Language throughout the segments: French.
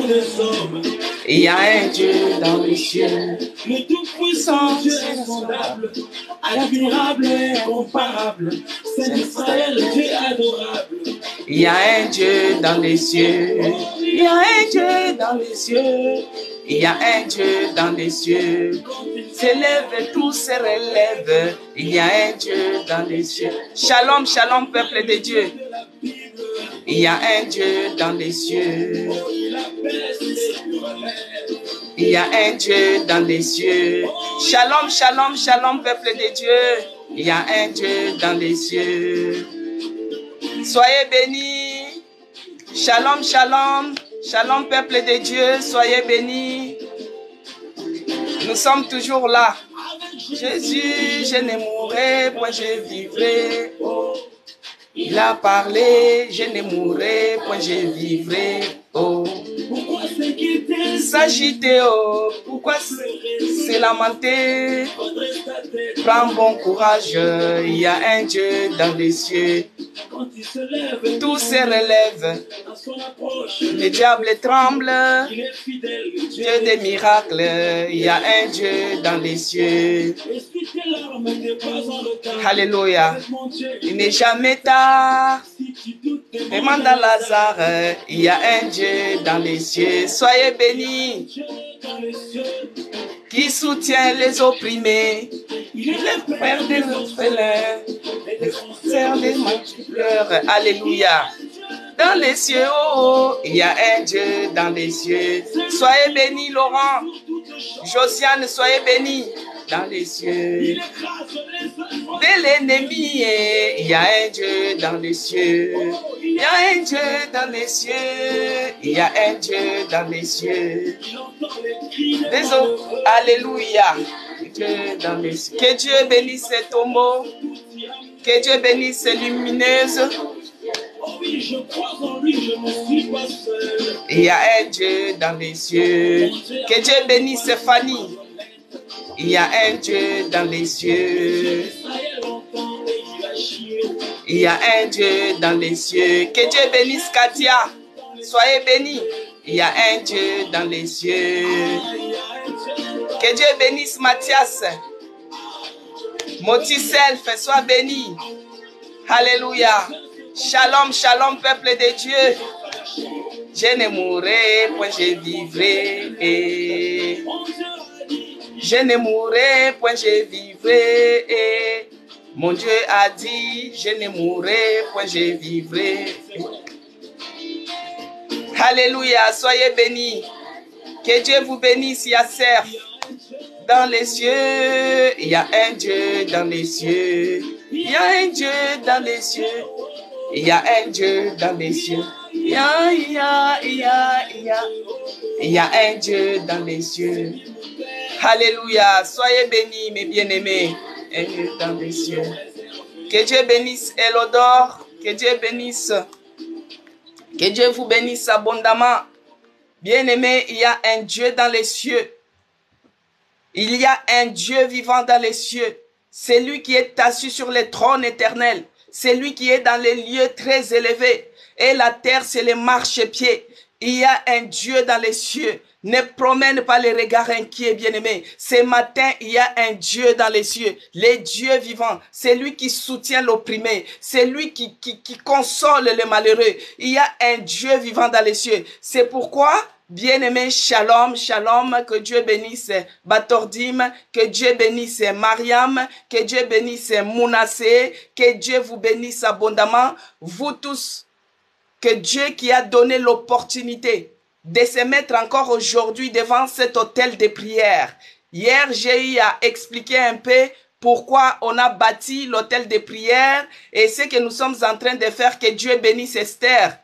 des hommes. Il y a un Dieu dans les cieux. Le tout-puissant Dieu insondable, admirable et incomparable. C'est Israël, Dieu adorable. Il y a un Dieu dans les cieux. Il y a un Dieu dans les cieux. Il y a un Dieu dans les cieux. S'élève, tout se relève. Il y a un Dieu dans les cieux. Shalom, shalom, peuple de Dieu. Il y a un Dieu dans les cieux. Il y a un Dieu dans les cieux. Shalom, shalom, shalom, peuple de Dieu. Il y a un Dieu dans les cieux. Soyez bénis. Shalom, shalom. Shalom, peuple de Dieu. Soyez bénis. Nous sommes toujours là. Jésus, je ne mourrai, point je vivrai. Oh. Il a parlé, je ne mourrai, point je vivrai. Oh. Pourquoi s'inquiéter, s'agiter, oh. Pourquoi se lamenter? Prends bon courage, il y a un Dieu dans les cieux. quand il se lève, Tout se relève. à son approche, Le diable tremble. il est fidèle, Dieu des miracles, il y a un Dieu dans les cieux. Essuie tes larmes, n'es pas en retard. Alléluia. Mon Dieu, Il n'est jamais tard. si tu doutes, Demande à Lazare, il y a un Dieu dans les cieux. Soyez bénis. Dieu dans les cieux, Qui soutient les opprimés. il est le Père des orphelins. Les frères des morts qui pleurent. Alléluia. Dans les cieux, oh, oh, il y a un Dieu dans les cieux. Soyez bénis, Laurent. Josiane, soyez bénis. Dans les cieux. il écrase les œuvres. De l'ennemi, il y a un Dieu dans les cieux. Il y a un Dieu dans les cieux. Il y a un Dieu dans les cieux. Il entend les cris des Désolé. malheureux. Alléluia. Dieu dans les cieux. Que Dieu bénisse ces tombeaux. Que Dieu bénisse ces lumineuses. Oh oui, je crois en lui, je ne suis pas seul. Il y a un Dieu dans les cieux. Que Dieu bénisse ces Fanny. Il y a un Dieu dans les cieux. Israël entend et il va chier. Il y a un Dieu dans les cieux. Que Dieu bénisse Katia. Soyez bénis. Il y a un Dieu dans les cieux. Que Dieu bénisse Mathias. Motiself, sois béni. Alléluia. Shalom, shalom, peuple de Dieu. Je ne mourrai, point je vivrai. Je ne mourrai, point je vivrai. Mon Dieu a dit, je ne mourrai, point je vivrai. Alléluia, soyez bénis. Que Dieu vous bénisse, Yasser. Dans les cieux, il y a un Dieu dans les cieux. Il y a un Dieu dans les cieux. Il y a un Dieu dans les cieux. Il y a un Dieu dans les cieux. Alléluia. Soyez bénis, mes bien-aimés. Un Dieu dans les cieux. Que Dieu bénisse Elodor. Que Dieu bénisse. Que Dieu vous bénisse abondamment. Bien-aimés, il y a un Dieu dans les cieux. Il y a un Dieu vivant dans les cieux. C'est lui qui est assis sur le trône éternel. C'est lui qui est dans les lieux très élevés. Et la terre, c'est les marchepieds. Il y a un Dieu dans les cieux. Ne promène pas les regards inquiets, bien-aimés. Ce matin, il y a un Dieu dans les cieux. Le Dieu vivant. C'est lui qui soutient l'opprimé. C'est lui qui console les malheureux. Il y a un Dieu vivant dans les cieux. C'est pourquoi, bien-aimés, shalom, shalom, que Dieu bénisse Batordim, que Dieu bénisse Mariam, que Dieu bénisse Mounassé, que Dieu vous bénisse abondamment, vous tous, que Dieu qui a donné l'opportunité de se mettre encore aujourd'hui devant cet autel de prière. Hier, j'ai eu à expliquer un peu pourquoi on a bâti l'autel de prière et ce que nous sommes en train de faire, que Dieu bénisse Esther.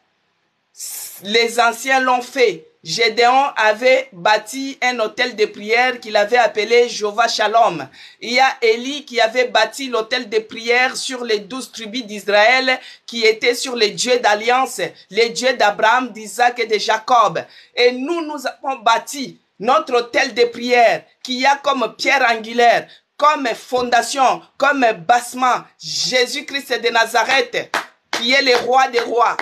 Les anciens l'ont fait. Gédéon avait bâti un autel de prière qu'il avait appelé Jéhovah Shalom. Il y a Élie qui avait bâti l'autel de prière sur les 12 tribus d'Israël qui étaient sur les dieux d'alliance, les dieux d'Abraham, d'Isaac et de Jacob. Et nous avons bâti notre autel de prière qui a comme pierre angulaire, comme fondation, comme bassement, Jésus-Christ de Nazareth, qui est le roi des rois,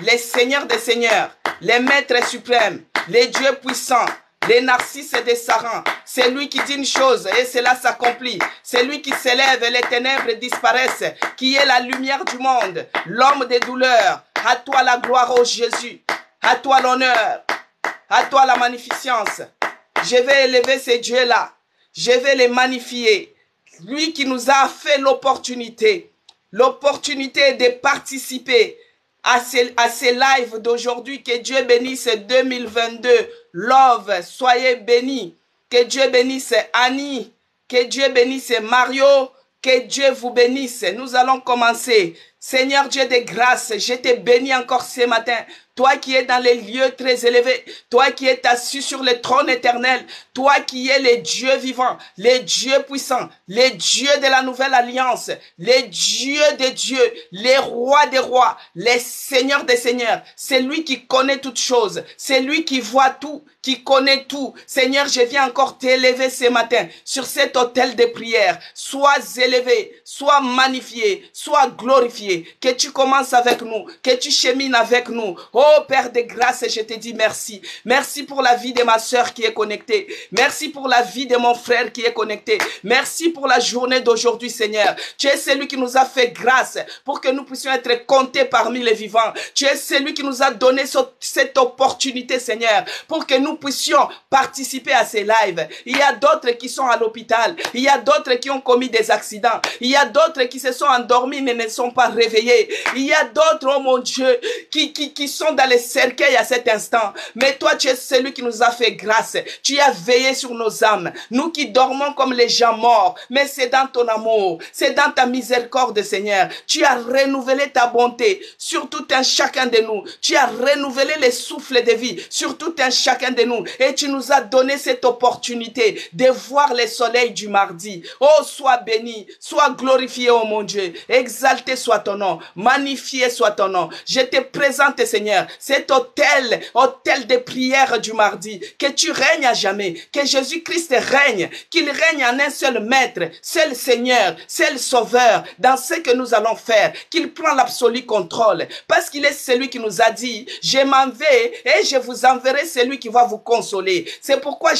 le Seigneur des seigneurs, le maître suprême, les dieux puissants, les narcisses et des sarans. C'est lui qui dit une chose et cela s'accomplit. C'est lui qui s'élève et les ténèbres disparaissent, qui est la lumière du monde, l'homme des douleurs. À toi la gloire, ô Jésus. À toi l'honneur. À toi la magnificence. Je vais élever ces dieux-là. Je vais les magnifier. Lui qui nous a fait l'opportunité de participer à ces lives d'aujourd'hui. Que Dieu bénisse 2022. Love, soyez bénis. Que Dieu bénisse Annie. Que Dieu bénisse Mario. Que Dieu vous bénisse. Nous allons commencer. Seigneur Dieu de grâce, je te bénis encore ce matin. Toi qui es dans les lieux très élevés, toi qui es assis sur le trône éternel, toi qui es le Dieu vivant, le Dieu puissant, le Dieu de la nouvelle alliance, le Dieu des dieux, les rois des rois, les seigneurs des seigneurs. C'est lui qui connaît toutes choses, c'est lui qui voit tout, qui connaît tout. Seigneur, je viens encore t'élever ce matin sur cet autel de prière. Sois élevé, sois magnifié, sois glorifié. Que tu commences avec nous, que tu chemines avec nous. Oh Père de grâce, je te dis merci. Merci pour la vie de ma soeur qui est connectée. Merci pour la vie de mon frère qui est connecté. Merci pour la journée d'aujourd'hui, Seigneur. Tu es celui qui nous a fait grâce pour que nous puissions être comptés parmi les vivants. Tu es celui qui nous a donné cette opportunité, Seigneur, pour que nous puissions participer à ces lives. Il y a d'autres qui sont à l'hôpital. Il y a d'autres qui ont commis des accidents. Il y a d'autres qui se sont endormis mais ne sont pas réveillés. Il y a d'autres, oh mon Dieu, qui sont dans les cercueils à cet instant. Mais toi, tu es celui qui nous a fait grâce. Tu as veillé sur nos âmes. Nous qui dormons comme les gens morts. Mais c'est dans ton amour. C'est dans ta miséricorde, Seigneur. Tu as renouvelé ta bonté sur tout un chacun de nous. Tu as renouvelé les souffles de vie sur tout un chacun de nous. Et tu nous as donné cette opportunité de voir le soleil du mardi. Oh, sois béni. Sois glorifié, oh mon Dieu. Exalté soit ton nom. Magnifié soit ton nom. Je te présente, Seigneur, cet autel de prière du mardi. Que tu règnes à jamais. Que Jésus-Christ règne. Qu'il règne en un seul maître, seul Seigneur, seul sauveur dans ce que nous allons faire. Qu'il prend l'absolu contrôle. Parce qu'il est celui qui nous a dit, je m'en vais et je vous enverrai celui qui va vous consoler. C'est pourquoi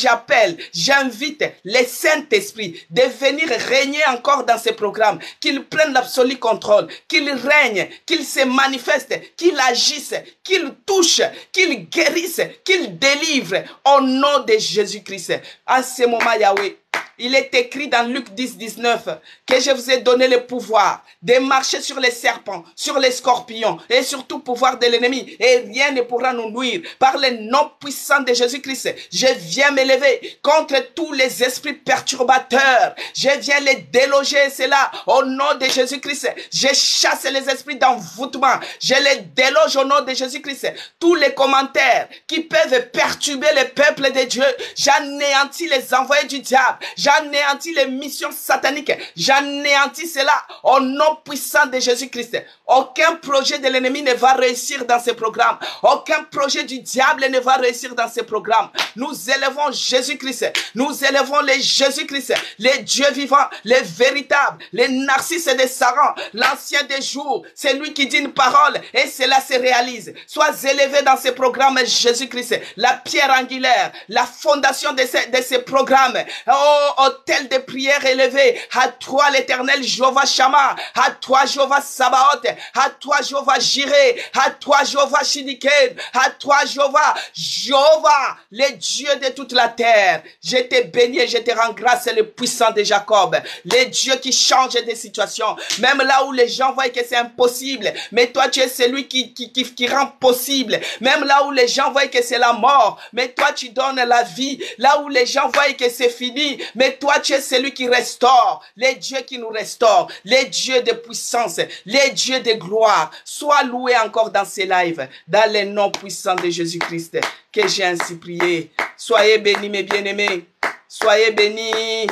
j'invite les Saint-Esprit de venir régner encore dans ces programmes. Qu'il prenne l'absolu contrôle. Qu'il règne, qu'il se manifeste, qu'il agisse, qu'il touche, qu'il guérisse, qu'il délivre au nom de Jésus-Christ. En ce moment, Yahweh, il est écrit dans Luc 10, 19 que je vous ai donné le pouvoir de marcher sur les serpents, sur les scorpions et sur tout pouvoir de l'ennemi. Et rien ne pourra nous nuire. Par le nom puissant de Jésus-Christ, je viens m'élever contre tous les esprits perturbateurs. Je viens les déloger, cela au nom de Jésus-Christ. Je chasse les esprits d'envoûtement. Je les déloge au nom de Jésus-Christ. Tous les commentaires qui peuvent perturber le peuple de Dieu, j'anéantis les envoyés du diable. J'anéantis les missions sataniques. J'anéantis cela au nom puissant de Jésus-Christ. Aucun projet de l'ennemi ne va réussir dans ce programme. Aucun projet du diable ne va réussir dans ce programme. Nous élevons Jésus-Christ. Nous élevons les Jésus-Christ. Les dieux vivants, les véritables, les narcisses des sarans, l'ancien des jours. C'est lui qui dit une parole et cela se réalise. Sois élevé dans ce programme Jésus-Christ. La pierre angulaire, la fondation de ces programmes. Oh, autel de prière élevé. À toi l'éternel Jéhovah Shammah. À toi Jéhovah Sabaoth. À toi Jéhovah Jireh. À toi Jéhovah Shiddiken. À toi Jéhovah, le Dieu de toute la terre. Je te bénis et je te rends grâce, le puissant de Jacob. Le Dieu qui change des situations. Même là où les gens voient que c'est impossible. Mais toi tu es celui qui rend possible. Même là où les gens voient que c'est la mort. Mais toi tu donnes la vie. Là où les gens voient que c'est fini. Mais toi tu es celui qui restaure. Les dieux qui nous restaurent. Les dieux de puissance. Les dieux de gloire. Sois loué encore dans ces lives. Dans le nom puissant de Jésus-Christ. Que j'ai ainsi prié. Soyez bénis mes bien-aimés. Soyez bénis.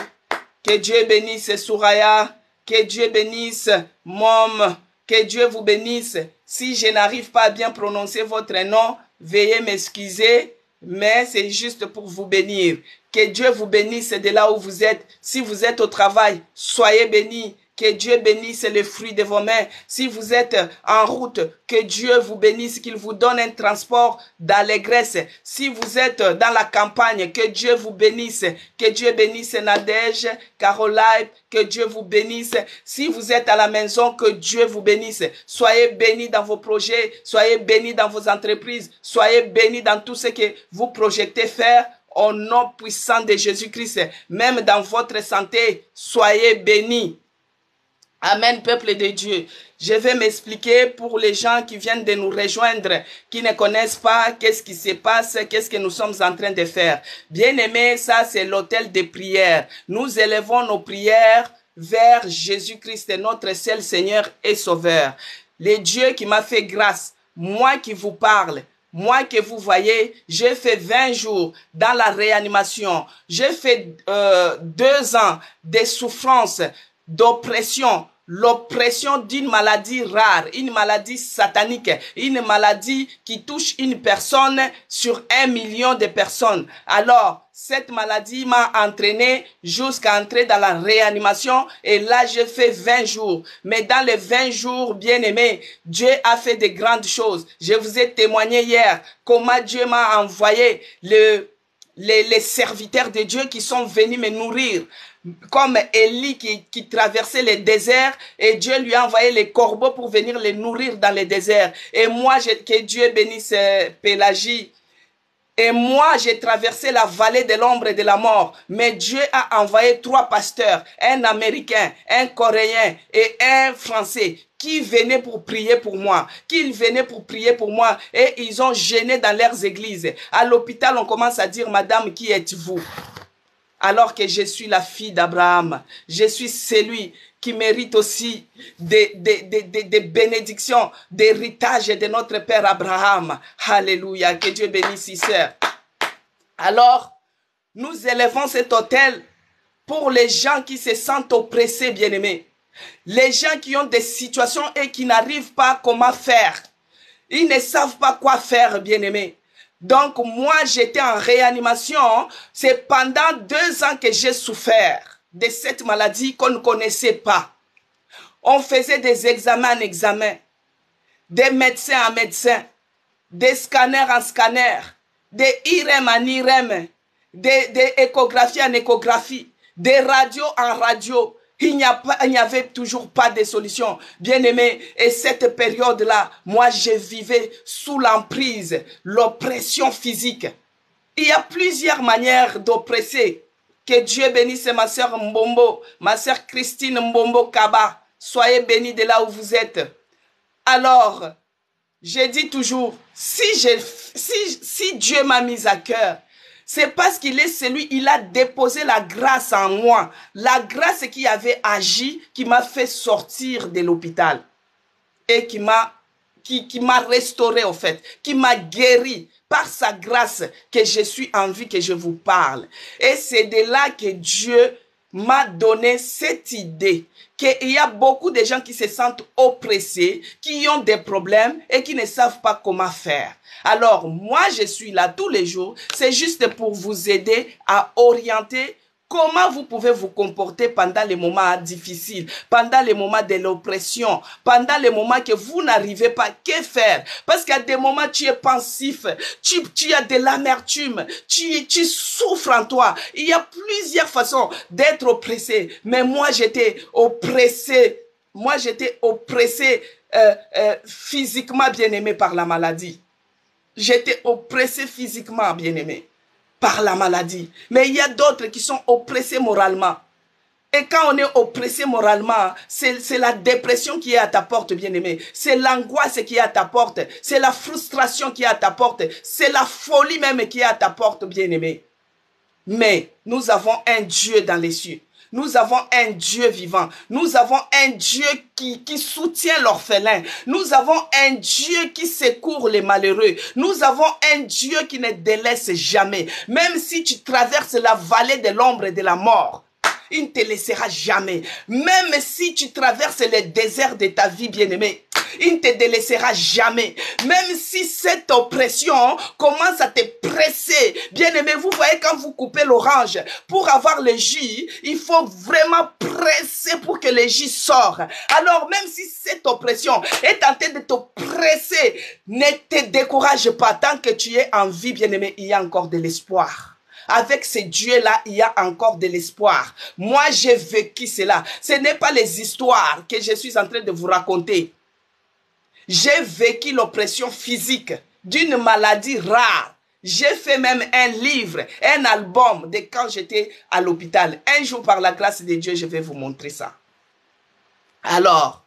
Que Dieu bénisse Souraya. Que Dieu bénisse Mom. Que Dieu vous bénisse. Si je n'arrive pas à bien prononcer votre nom, veuillez m'excuser. Mais c'est juste pour vous bénir. Que Dieu vous bénisse de là où vous êtes. Si vous êtes au travail, soyez bénis. que Dieu bénisse les fruits de vos mains. Si vous êtes en route, que Dieu vous bénisse, qu'il vous donne un transport d'allégresse. Si vous êtes dans la campagne, que Dieu vous bénisse. Que Dieu bénisse Nadège, Caroline, que Dieu vous bénisse. Si vous êtes à la maison, que Dieu vous bénisse. Soyez bénis dans vos projets, soyez bénis dans vos entreprises, soyez bénis dans tout ce que vous projetez faire. Au nom puissant de Jésus-Christ, même dans votre santé, soyez bénis. Amen, peuple de Dieu. Je vais m'expliquer pour les gens qui viennent de nous rejoindre, qui ne connaissent pas qu'est-ce qui se passe, qu'est-ce que nous sommes en train de faire. Bien-aimés, ça c'est l'autel de prière. Nous élevons nos prières vers Jésus-Christ, notre seul Seigneur et Sauveur. Le Dieu qui m'a fait grâce, moi qui vous parle, moi que vous voyez, j'ai fait 20 jours dans la réanimation. J'ai fait 2 ans de souffrance, d'oppression, l'oppression d'une maladie rare, une maladie satanique, une maladie qui touche une personne sur 1 million de personnes. Alors, cette maladie m'a entraîné jusqu'à entrer dans la réanimation et là, j'ai fait 20 jours. Mais dans les 20 jours, bien aimés, Dieu a fait de grandes choses. Je vous ai témoigné hier comment Dieu m'a envoyé les serviteurs de Dieu qui sont venus me nourrir. Comme Élie qui traversait les déserts et Dieu lui a envoyé les corbeaux pour venir les nourrir dans les déserts. Et moi, que Dieu bénisse Pélagie. Et moi, j'ai traversé la vallée de l'ombre et de la mort. Mais Dieu a envoyé 3 pasteurs, un Américain, un Coréen et un Français, qui venaient pour prier pour moi, et ils ont jeûné dans leurs églises. À l'hôpital, on commence à dire, Madame, qui êtes-vous? Alors que je suis la fille d'Abraham, je suis celui qui mérite aussi des bénédictions, d'héritage de notre père Abraham. Alléluia, que Dieu bénisse, sœurs. Alors, nous élevons cet autel pour les gens qui se sentent oppressés, bien-aimés. Les gens qui ont des situations et qui n'arrivent pas comment faire. Ils ne savent pas quoi faire, bien-aimés. Donc, moi, j'étais en réanimation. C'est pendant 2 ans que j'ai souffert de cette maladie qu'on ne connaissait pas. On faisait des examens en examens, des médecins en médecins, des scanners en scanners, des IRM en IRM, des échographies en échographie, des radios en radio. Il n'y avait toujours pas de solution. Bien-aimé, et cette période-là, moi, je vivais sous l'emprise, l'oppression physique. Il y a plusieurs manières d'oppresser. Que Dieu bénisse ma sœur Mbombo, ma sœur Christine Mbombo Kaba. Soyez bénis de là où vous êtes. Alors, je dis toujours, si Dieu m'a mis à cœur, c'est parce qu'il est celui, il a déposé la grâce en moi. La grâce qui avait agi, qui m'a fait sortir de l'hôpital. Et qui m'a restauré, en fait. Qui m'a guéri par sa grâce que je suis en vie, que je vous parle. Et c'est de là que Dieu m'a donné cette idée qu'il y a beaucoup de gens qui se sentent oppressés, qui ont des problèmes et qui ne savent pas comment faire. Alors, moi, je suis là tous les jours. C'est juste pour vous aider à orienter comment vous pouvez vous comporter pendant les moments difficiles, pendant les moments de l'oppression, pendant les moments que vous n'arrivez pas. Que faire? Parce qu'à des moments, tu es pensif, tu as de l'amertume, tu souffres en toi. Il y a plusieurs façons d'être oppressé. Mais moi, j'étais oppressé. Moi, j'étais oppressé physiquement, bien-aimé, par la maladie. J'étais oppressé physiquement, bien-aimé, par la maladie. Mais il y a d'autres qui sont oppressés moralement. Et quand on est oppressé moralement, c'est la dépression qui est à ta porte, bien-aimé. C'est l'angoisse qui est à ta porte. C'est la frustration qui est à ta porte. C'est la folie même qui est à ta porte, bien-aimé. Mais nous avons un Dieu dans les cieux. Nous avons un Dieu vivant. Nous avons un Dieu qui soutient l'orphelin. Nous avons un Dieu qui secourt les malheureux. Nous avons un Dieu qui ne délaisse jamais. Même si tu traverses la vallée de l'ombre et de la mort, il ne te laissera jamais. Même si tu traverses les déserts de ta vie, bien-aimé, il ne te délaissera jamais. Même si cette oppression commence à te presser Bien-aimé, vous voyez quand vous coupez l'orange, pour avoir le jus, il faut vraiment presser pour que le jus sorte. Alors même si cette oppression est en train de te presser, ne te décourage pas. Tant que tu es en vie, bien-aimé, il y a encore de l'espoir. Avec ce Dieu-là, il y a encore de l'espoir. Moi, j'ai vécu cela. Ce n'est pas les histoires que je suis en train de vous raconter. J'ai vécu l'oppression physique d'une maladie rare. J'ai fait même un livre, un album de quand j'étais à l'hôpital. Un jour, par la grâce de Dieu, je vais vous montrer ça. Alors,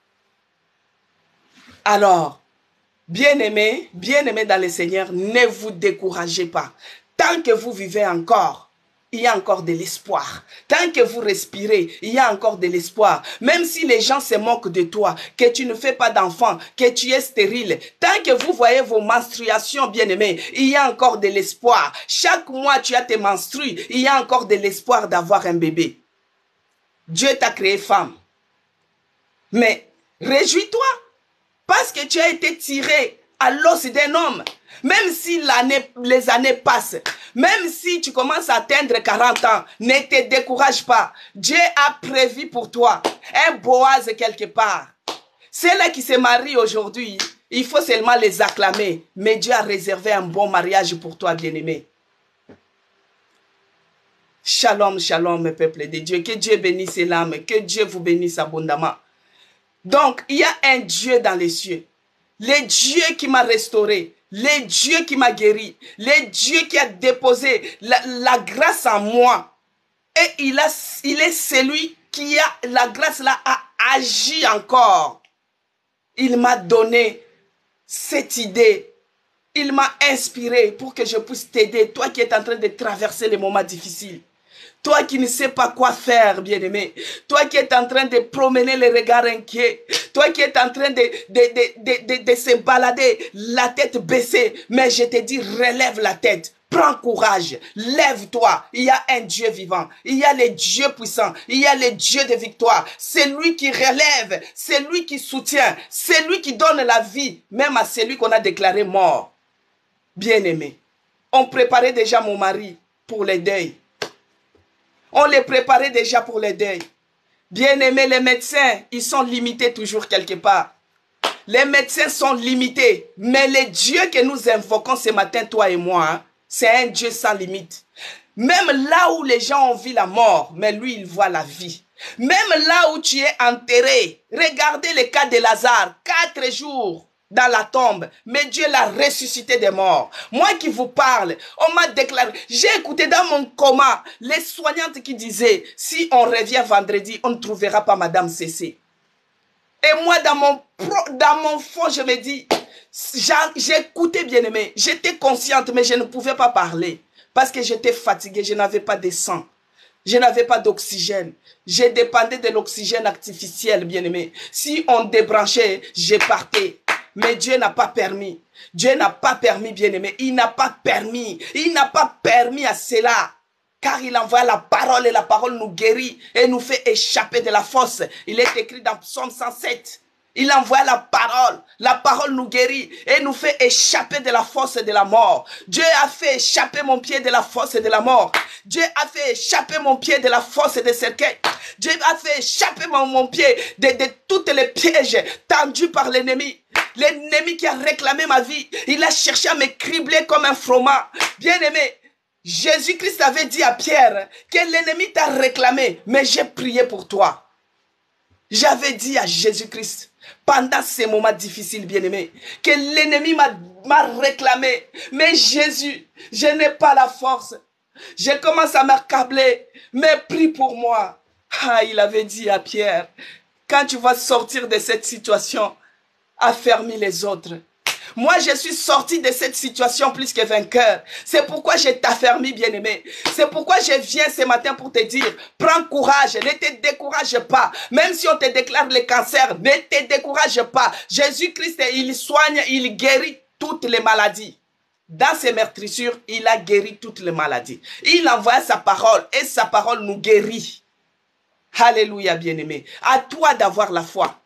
bien-aimés dans le Seigneur, ne vous découragez pas. Tant que vous vivez encore, il y a encore de l'espoir. Tant que vous respirez, il y a encore de l'espoir. Même si les gens se moquent de toi, que tu ne fais pas d'enfant, que tu es stérile, tant que vous voyez vos menstruations, bien-aimés, il y a encore de l'espoir. Chaque mois, tu as tes menstrues, il y a encore de l'espoir d'avoir un bébé. Dieu t'a créé femme. Mais réjouis-toi, parce que tu as été tiré à l'os d'un homme. Même si les années passent, même si tu commences à atteindre 40 ans, ne te décourage pas. Dieu a prévu pour toi un Boaz quelque part. Ceux-là qui se marient aujourd'hui, il faut seulement les acclamer. Mais Dieu a réservé un bon mariage pour toi, bien-aimé. Shalom, shalom, peuple de Dieu. Que Dieu bénisse l'âme, que Dieu vous bénisse abondamment. Donc, il y a un Dieu dans les cieux. Le Dieu qui m'a restauré. Le Dieu qui m'a guéri, le Dieu qui a déposé la grâce en moi. Et il est celui qui a la grâce là a agi encore. Il m'a donné cette idée. Il m'a inspiré pour que je puisse t'aider. Toi qui es en train de traverser les moments difficiles. Toi qui ne sais pas quoi faire, bien-aimé. Toi qui es en train de promener les regards inquiets. Toi qui es en train de se balader, la tête baissée. Mais je te dis, relève la tête. Prends courage. Lève-toi. Il y a un Dieu vivant. Il y a le Dieu puissant. Il y a le Dieu de victoire. C'est lui qui relève. C'est lui qui soutient. C'est lui qui donne la vie. Même à celui qu'on a déclaré mort. Bien-aimé. On préparait déjà mon mari pour le deuil. On les préparait déjà pour les deuils. Bien-aimés, les médecins, ils sont limités toujours quelque part. Les médecins sont limités. Mais le Dieu que nous invoquons ce matin, toi et moi, hein, c'est un Dieu sans limite. Même là où les gens ont vu la mort, mais lui, il voit la vie. Même là où tu es enterré, regardez le cas de Lazare, 4 jours dans la tombe, mais Dieu l'a ressuscité des morts. Moi qui vous parle, on m'a déclaré, j'ai écouté dans mon coma les soignantes qui disaient, si on revient vendredi, on ne trouvera pas Madame Cécé. Et moi dans mon fond, je me dis, j'écoutais bien aimé, j'étais consciente, mais je ne pouvais pas parler, parce que j'étais fatiguée, je n'avais pas de sang. Je n'avais pas d'oxygène. Je dépendais de l'oxygène artificiel, bien aimé. Si on débranchait, je partais. Mais Dieu n'a pas permis. Dieu n'a pas permis, bien-aimé. Il n'a pas permis. Il n'a pas permis à cela. Car il envoie la parole et la parole nous guérit et nous fait échapper de la fosse. Il est écrit dans Psaume 107. Il envoie la parole nous guérit et nous fait échapper de la fosse de la mort. Dieu a fait échapper mon pied de la fosse de la mort. Dieu a fait échapper mon pied de la fosse des cercueils. Dieu a fait échapper mon pied de toutes les pièges tendus par l'ennemi. L'ennemi qui a réclamé ma vie, il a cherché à me cribler comme un froment. Bien-aimé, Jésus-Christ avait dit à Pierre que l'ennemi t'a réclamé, mais j'ai prié pour toi. J'avais dit à Jésus-Christ, pendant ces moments difficiles, bien-aimé, que l'ennemi m'a réclamé. Mais Jésus, je n'ai pas la force. Je commence à m'accabler, mais prie pour moi. Ah, il avait dit à Pierre, quand tu vas sortir de cette situation, affermis les autres. Moi, je suis sorti de cette situation plus que vainqueur. C'est pourquoi je t'affermis, bien-aimé. C'est pourquoi je viens ce matin pour te dire, prends courage, ne te décourage pas. Même si on te déclare le cancer, ne te décourage pas. Jésus-Christ, il soigne, il guérit toutes les maladies. Dans ses meurtrissures, il a guéri toutes les maladies. Il envoie sa parole et sa parole nous guérit. Alléluia, bien-aimé. À toi d'avoir la foi.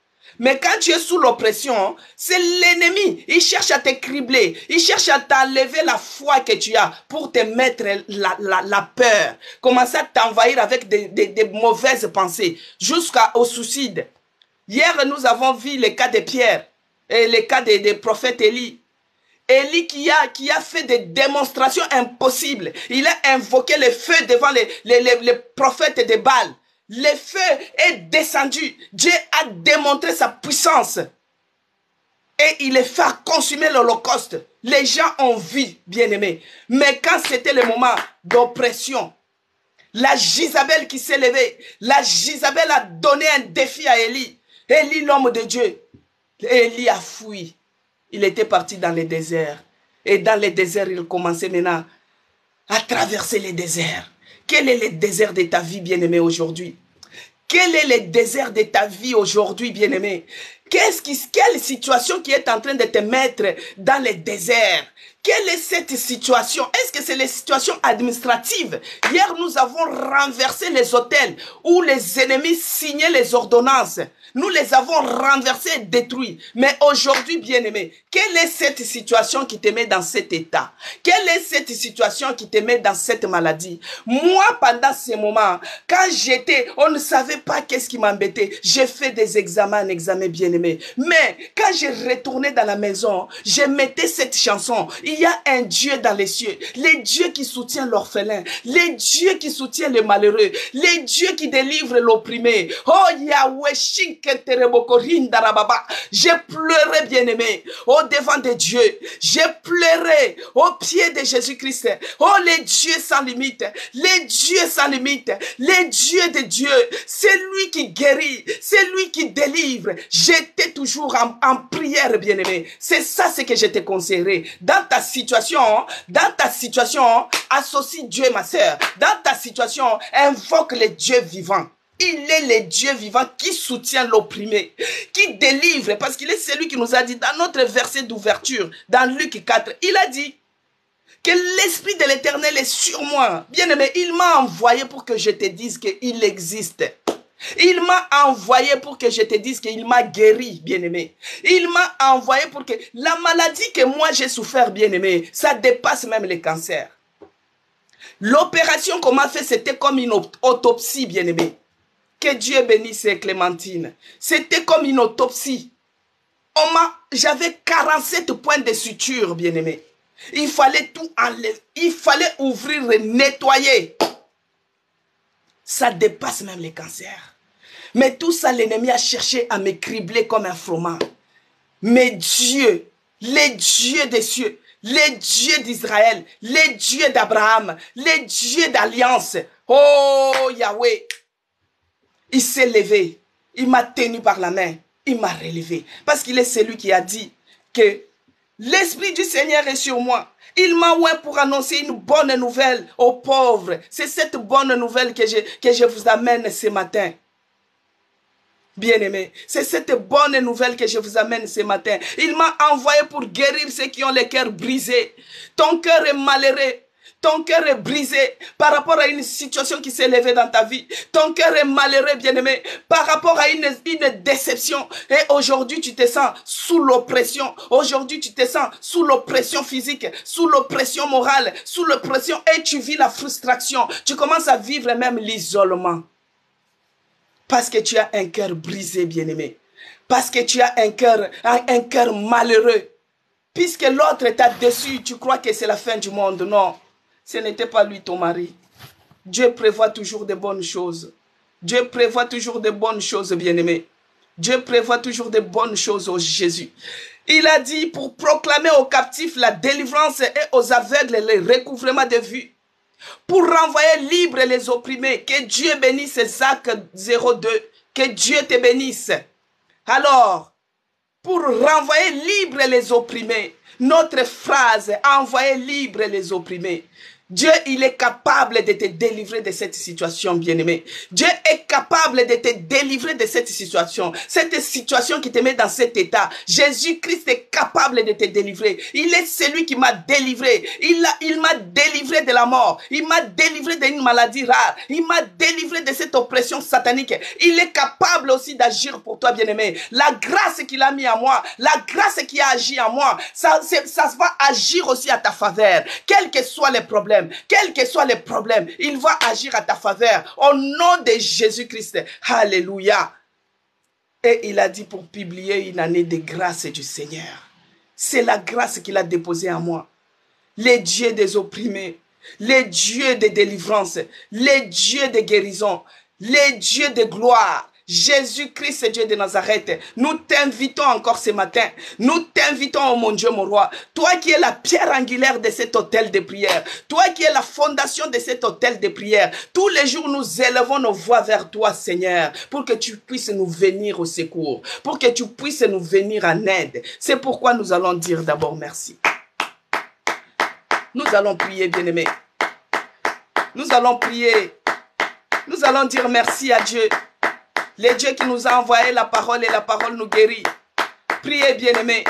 Mais quand tu es sous l'oppression, c'est l'ennemi. Il cherche à te cribler. Il cherche à t'enlever la foi que tu as pour te mettre la peur. Commencer à t'envahir avec des mauvaises pensées jusqu'au suicide. Hier, nous avons vu le cas de Pierre et le cas des prophètes Élie. Élie qui a fait des démonstrations impossibles. Il a invoqué le feu devant les prophètes de Baal. Le feu est descendu. Dieu a démontré sa puissance. Et il est fait consumer l'Holocauste. Les gens ont vu, bien-aimés. Mais quand c'était le moment d'oppression, la Jézabel qui s'est levée, la Jézabel a donné un défi à Élie. Élie, l'homme de Dieu. Élie a fui. Il était parti dans le désert. Et dans le désert, il commençait maintenant à traverser les déserts. Quel est le désert de ta vie, bien-aimé, aujourd'hui? Quel est le désert de ta vie aujourd'hui, bien-aimé? Quelle situation qui est en train de te mettre dans le désert? Quelle est cette situation? Est-ce que c'est les situations administratives? Hier, nous avons renversé les hôtels où les ennemis signaient les ordonnances. Nous les avons renversés et détruits. Mais aujourd'hui, bien-aimé, quelle est cette situation qui te met dans cet état? Quelle est cette situation qui te met dans cette maladie? Moi, pendant ces moments, quand on ne savait pas qu'est-ce qui m'embêtait. J'ai fait des examens bien-aimé. Mais quand je retournais dans la maison, je mettais cette chanson. Il y a un Dieu dans les cieux. Les dieux qui soutient l'orphelin. Les dieux qui soutient le malheureux. Les dieux qui délivrent l'opprimé. Oh Yahweh, j'ai pleuré, bien-aimé, au devant de Dieu. J'ai pleuré au pied de Jésus-Christ. Oh, les dieux sans limite. Les dieux sans limite. Les dieux de Dieu. C'est lui qui guérit. C'est lui qui délivre. J'étais toujours en prière, bien-aimé. C'est ça ce que je te conseillerais. Dans ta situation, associe Dieu, ma sœur. Dans ta situation, invoque le Dieu vivant. Il est le Dieu vivant qui soutient l'opprimé, qui délivre, parce qu'il est celui qui nous a dit dans notre verset d'ouverture, dans Luc 4, il a dit que l'Esprit de l'Éternel est sur moi. Bien-aimé, il m'a envoyé pour que je te dise qu'il existe. Il m'a envoyé pour que je te dise qu'il m'a guéri, bien-aimé. Il m'a envoyé pour que la maladie que moi j'ai souffert, bien-aimé, ça dépasse même le cancer. L'opération qu'on m'a fait, c'était comme une autopsie, bien-aimé. Que Dieu bénisse Clémentine. C'était comme une autopsie. J'avais 47 points de suture, bien-aimé. Il fallait tout enlever. Il fallait ouvrir et nettoyer. Ça dépasse même les cancers. Mais tout ça, l'ennemi a cherché à me cribler comme un froment. Mais Dieu, les dieux des cieux, les dieux d'Israël, les dieux d'Abraham, les dieux d'alliance. Oh Yahweh, il s'est levé, il m'a tenu par la main, il m'a relevé. Parce qu'il est celui qui a dit que l'Esprit du Seigneur est sur moi. Il m'a oint pour annoncer une bonne nouvelle aux pauvres. C'est cette bonne nouvelle que je vous amène ce matin. Bien-aimé, c'est cette bonne nouvelle que je vous amène ce matin. Il m'a envoyé pour guérir ceux qui ont le cœur brisé. Ton cœur est malheureux. Ton cœur est brisé par rapport à une situation qui s'est levée dans ta vie. Ton cœur est malheureux, bien-aimé, par rapport à une déception. Et aujourd'hui, tu te sens sous l'oppression. Aujourd'hui, tu te sens sous l'oppression physique, sous l'oppression morale, sous l'oppression et tu vis la frustration. Tu commences à vivre même l'isolement. Parce que tu as un cœur brisé, bien-aimé. Parce que tu as un cœur malheureux. Puisque l'autre t'a déçu, tu crois que c'est la fin du monde. Non. Ce n'était pas lui ton mari. Dieu prévoit toujours de bonnes choses. Dieu prévoit toujours de bonnes choses, bien-aimés. Dieu prévoit toujours de bonnes choses au Jésus. Il a dit pour proclamer aux captifs la délivrance et aux aveugles le recouvrement de vue. Pour renvoyer libres les opprimés. Que Dieu bénisse Zach 02. Que Dieu te bénisse. Alors, pour renvoyer libres les opprimés. Notre phrase, envoyer libre les opprimés. Dieu, il est capable de te délivrer de cette situation, bien-aimé. Dieu est capable de te délivrer de cette situation qui te met dans cet état. Jésus-Christ est capable de te délivrer. Il est celui qui m'a délivré. Il m'a délivré de la mort. Il m'a délivré d'une maladie rare. Il m'a délivré de cette oppression satanique. Il est capable aussi d'agir pour toi, bien-aimé. La grâce qu'il a mis en moi, la grâce qui a agi en moi, ça va agir aussi à ta faveur. Quels que soient les problèmes, quels que soient les problèmes, il va agir à ta faveur. Au nom de Jésus-Christ. Alléluia. Et il a dit pour publier une année de grâce du Seigneur. C'est la grâce qu'il a déposée en moi. Les dieux des opprimés, les dieux de délivrance, les dieux de guérison, les dieux de gloire. Jésus-Christ, Dieu de Nazareth, nous t'invitons encore ce matin. Nous t'invitons, oh mon Dieu, mon roi. Toi qui es la pierre angulaire de cet hôtel de prière. Toi qui es la fondation de cet hôtel de prière. Tous les jours, nous élevons nos voix vers toi, Seigneur, pour que tu puisses nous venir au secours, pour que tu puisses nous venir en aide. C'est pourquoi nous allons dire d'abord merci. Nous allons prier, bien-aimés. Nous allons prier. Nous allons dire merci à Dieu. Le Dieu qui nous a envoyé la parole et la parole nous guérit. Priez, bien-aimés.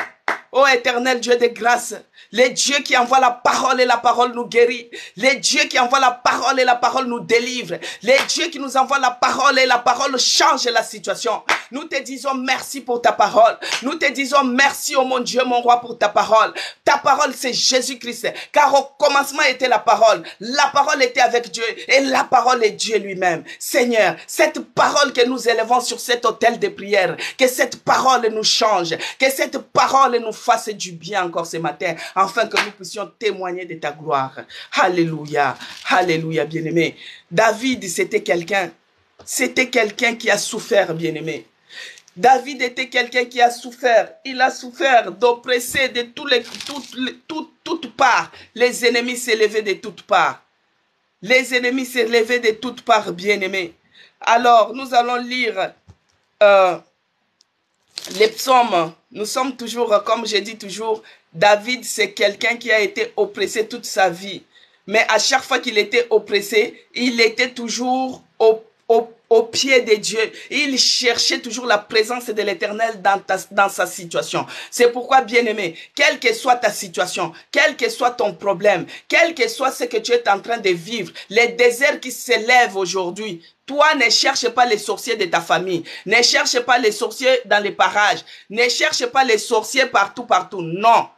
Ô éternel Dieu de grâce, les dieux qui envoient la parole et la parole nous guérit. Les dieux qui envoient la parole et la parole nous délivrent. Les dieux qui nous envoient la parole et la parole changent la situation. Nous te disons merci pour ta parole. Nous te disons merci, oh mon Dieu, mon roi, pour ta parole. Ta parole, c'est Jésus-Christ. Car au commencement était la parole. La parole était avec Dieu et la parole est Dieu lui-même. Seigneur, cette parole que nous élevons sur cet autel de prière, que cette parole nous change, que cette parole nous fasse du bien encore ce matin, afin que nous puissions témoigner de ta gloire. Alléluia, alléluia, bien-aimé. David, c'était quelqu'un qui a souffert, bien-aimé. David était quelqu'un qui a souffert. Il a souffert d'oppresser de toutes parts. Les ennemis s'élevaient de toutes parts. Les ennemis s'élevaient de toutes parts, bien-aimés. Alors, nous allons lire les psaumes. Nous sommes toujours, comme je dis toujours, David, c'est quelqu'un qui a été oppressé toute sa vie. Mais à chaque fois qu'il était oppressé, il était toujours au pied de Dieu. Il cherchait toujours la présence de l'Éternel dans sa situation. C'est pourquoi, bien-aimé, quelle que soit ta situation, quel que soit ton problème, quel que soit ce que tu es en train de vivre, les déserts qui s'élèvent aujourd'hui, toi, ne cherche pas les sorciers de ta famille. Ne cherche pas les sorciers dans les parages. Ne cherche pas les sorciers partout. Non.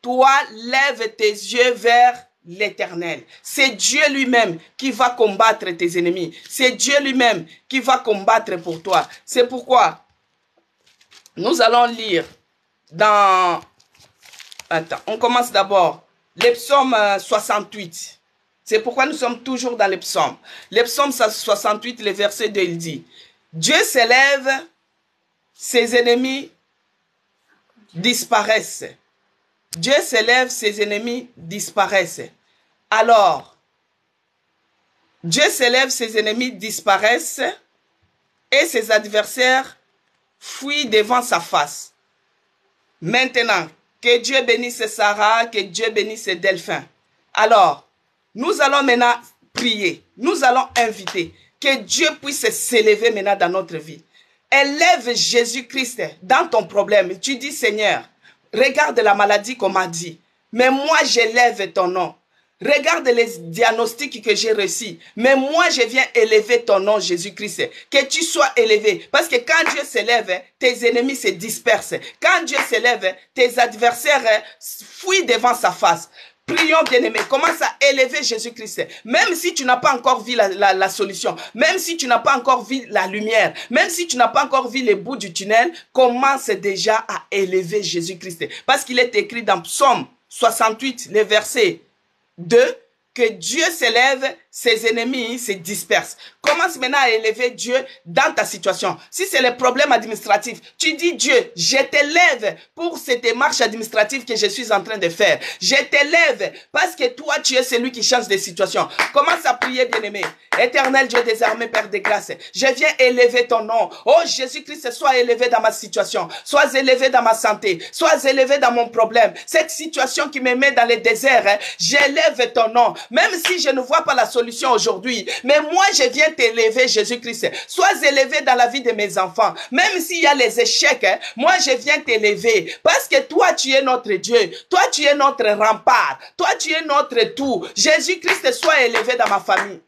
Toi, lève tes yeux vers l'Éternel. C'est Dieu lui-même qui va combattre tes ennemis. C'est Dieu lui-même qui va combattre pour toi. C'est pourquoi nous allons lire dans... Attends, on commence d'abord. Le psaume 68. C'est pourquoi nous sommes toujours dans les psaumes. Le psaume 68, le verset 2, il dit, Dieu s'élève, ses ennemis disparaissent. Dieu s'élève, ses ennemis disparaissent. Alors, Dieu s'élève, ses ennemis disparaissent et ses adversaires fuient devant sa face. Maintenant, que Dieu bénisse Sarah, que Dieu bénisse Delphin. Alors, nous allons maintenant prier. Nous allons inviter que Dieu puisse s'élever maintenant dans notre vie. Élève Jésus-Christ dans ton problème. Tu dis, Seigneur, regarde la maladie qu'on m'a dit. Mais moi, j'élève ton nom. Regarde les diagnostics que j'ai reçus. Mais moi, je viens élever ton nom, Jésus-Christ. Que tu sois élevé. Parce que quand Dieu s'élève, tes ennemis se dispersent. Quand Dieu s'élève, tes adversaires fuient devant sa face. Prions, bien-aimés, commence à élever Jésus-Christ. Même si tu n'as pas encore vu la solution, même si tu n'as pas encore vu la lumière, même si tu n'as pas encore vu les bouts du tunnel, commence déjà à élever Jésus-Christ. Parce qu'il est écrit dans Psaume 68, le verset 2, que Dieu s'élève, ses ennemis se dispersent. Commence maintenant à élever Dieu dans ta situation. Si c'est le problème administratif, tu dis Dieu, je t'élève pour cette démarche administrative que je suis en train de faire. Je t'élève parce que toi, tu es celui qui change des situations. Commence à prier, bien-aimé. Éternel Dieu des armées, Père de grâce, je viens élever ton nom. Oh Jésus-Christ, sois élevé dans ma situation. Sois élevé dans ma santé. Sois élevé dans mon problème. Cette situation qui me met dans le désert, j'élève ton nom. Même si je ne vois pas la solution aujourd'hui, mais moi je viens t'élever, Jésus-Christ. Sois élevé dans la vie de mes enfants. Même s'il y a les échecs, moi je viens t'élever. Parce que toi tu es notre Dieu. Toi tu es notre rempart. Toi tu es notre tout. Jésus-Christ, sois élevé dans ma famille.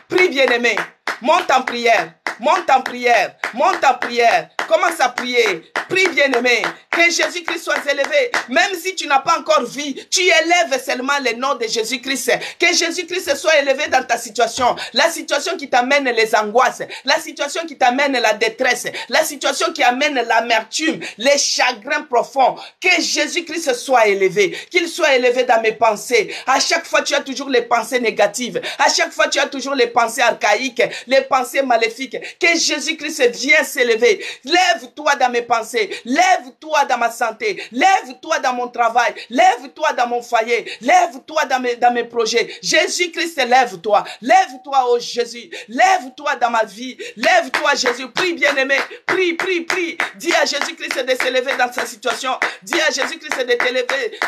Prie, bien-aimé. Monte en prière. Monte en prière. Monte en prière. Commence à prier. Prie, bien-aimé. Que Jésus-Christ soit élevé. Même si tu n'as pas encore vu, tu élèves seulement le nom de Jésus-Christ. Que Jésus-Christ soit élevé dans ta situation. La situation qui t'amène les angoisses. La situation qui t'amène la détresse. La situation qui amène l'amertume. Les chagrins profonds. Que Jésus-Christ soit élevé. Qu'il soit élevé dans mes pensées. À chaque fois, tu as toujours les pensées négatives. À chaque fois, tu as toujours les pensées archaïques. Les pensées maléfiques. Que Jésus-Christ vienne s'élever. Lève-toi dans mes pensées. Lève-toi dans ma santé. Lève-toi dans mon travail. Lève-toi dans mon foyer. Lève-toi dans mes projets. Jésus-Christ, lève-toi. Lève-toi, oh Jésus. Lève-toi dans ma vie. Lève-toi, Jésus. Prie, bien-aimé. Prie, prie, prie. Dis à Jésus-Christ de s'élever dans sa situation. Dis à Jésus-Christ de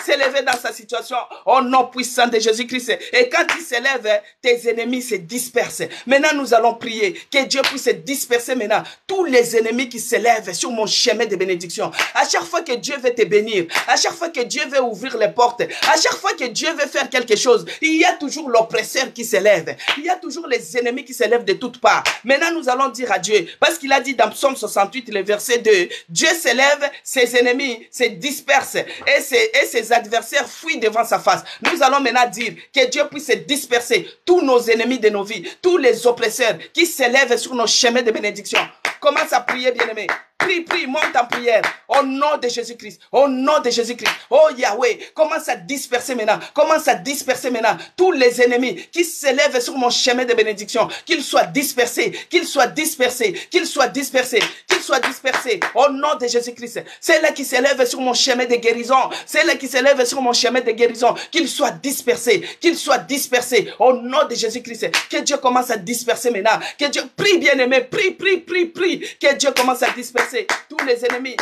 s'élever dans sa situation. Au nom puissant de Jésus-Christ. Et quand il s'élève, tes ennemis se dispersent. Maintenant, nous allons prier que Dieu puisse disperser maintenant tous les ennemis qui s'élèvent sur mon chemin de bénédiction. À chaque fois que Dieu veut te bénir, à chaque fois que Dieu veut ouvrir les portes, à chaque fois que Dieu veut faire quelque chose, il y a toujours l'oppresseur qui s'élève. Il y a toujours les ennemis qui s'élèvent de toutes parts. Maintenant, nous allons dire à Dieu, parce qu'il a dit dans Psaume 68, le verset 2, Dieu s'élève, ses ennemis se dispersent et ses adversaires fuient devant sa face. Nous allons maintenant dire que Dieu puisse disperser tous nos ennemis de nos vies, tous les oppresseurs qui s'élèvent sur nos chemins de bénédiction. Commence à prier, bien-aimé. Prie, prie, monte en prière. Au nom de Jésus-Christ. Au nom de Jésus-Christ. Oh Yahweh, commence à disperser maintenant. Commence à disperser maintenant tous les ennemis qui s'élèvent sur mon chemin de bénédiction. Qu'ils soient dispersés. Qu'ils soient dispersés. Qu'ils soient dispersés. Qu'ils soient dispersés. Au nom de Jésus-Christ. C'est là qui s'élève sur mon chemin de guérison. C'est là qui s'élève sur mon chemin de guérison. Qu'ils soient dispersés. Qu'ils soient dispersés. Au nom de Jésus-Christ. Que Dieu commence à disperser maintenant. Que Dieu, prie, bien-aimé. Prie, prie, prie, prie. Que Dieu commence à disperser tous les ennemis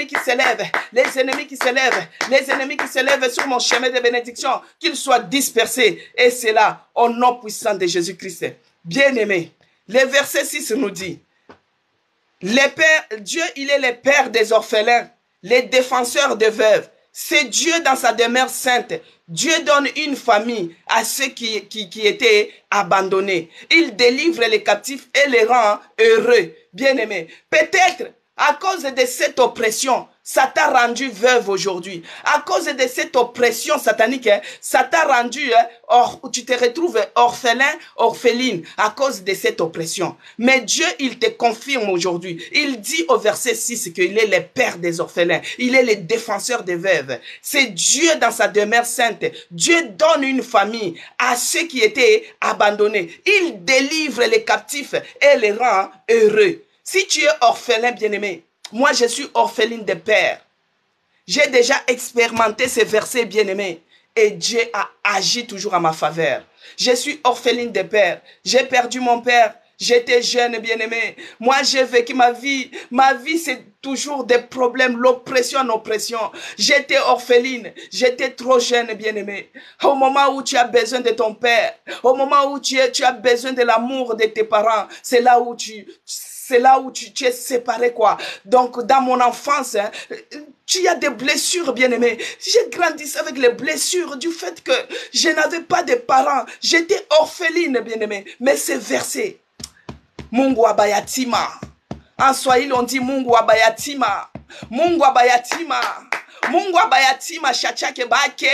qui s'élèvent, les ennemis qui s'élèvent, les ennemis qui s'élèvent sur mon chemin de bénédiction, qu'ils soient dispersés. Et c'est là, au nom puissant de Jésus-Christ. Bien-aimé, le verset 6 nous dit, Dieu, il est le père des orphelins, les défenseurs des veuves. C'est Dieu dans sa demeure sainte. Dieu donne une famille à ceux qui étaient abandonnés. Il délivre les captifs et les rend heureux. Bien-aimés, peut-être à cause de cette oppression, ça t'a rendu veuve aujourd'hui. À cause de cette oppression satanique, ça t'a rendu, tu te retrouves orphelin, orpheline, à cause de cette oppression. Mais Dieu, il te confirme aujourd'hui. Il dit au verset 6 qu'il est le père des orphelins. Il est le défenseur des veuves. C'est Dieu dans sa demeure sainte. Dieu donne une famille à ceux qui étaient abandonnés. Il délivre les captifs et les rend heureux. Si tu es orphelin, bien-aimé, moi je suis orpheline de père. J'ai déjà expérimenté ces versets, bien-aimés, et Dieu a agi toujours à ma faveur. Je suis orpheline de père. J'ai perdu mon père. J'étais jeune, bien-aimé. Moi, j'ai vécu ma vie. Ma vie, c'est toujours des problèmes, l'oppression en oppression. J'étais orpheline. J'étais trop jeune, bien-aimé. Au moment où tu as besoin de ton père, au moment où tu as besoin de l'amour de tes parents, c'est là où tu es séparé, quoi. Donc, dans mon enfance, tu as des blessures, bien-aimé. J'ai grandi avec les blessures du fait que je n'avais pas de parents. J'étais orpheline, bien-aimé. Mais c'est versé. Mungu abayatima. En Swahili, on dit Mungu abayatima. Mungu abayatima. Mungu abayatima shachake bake.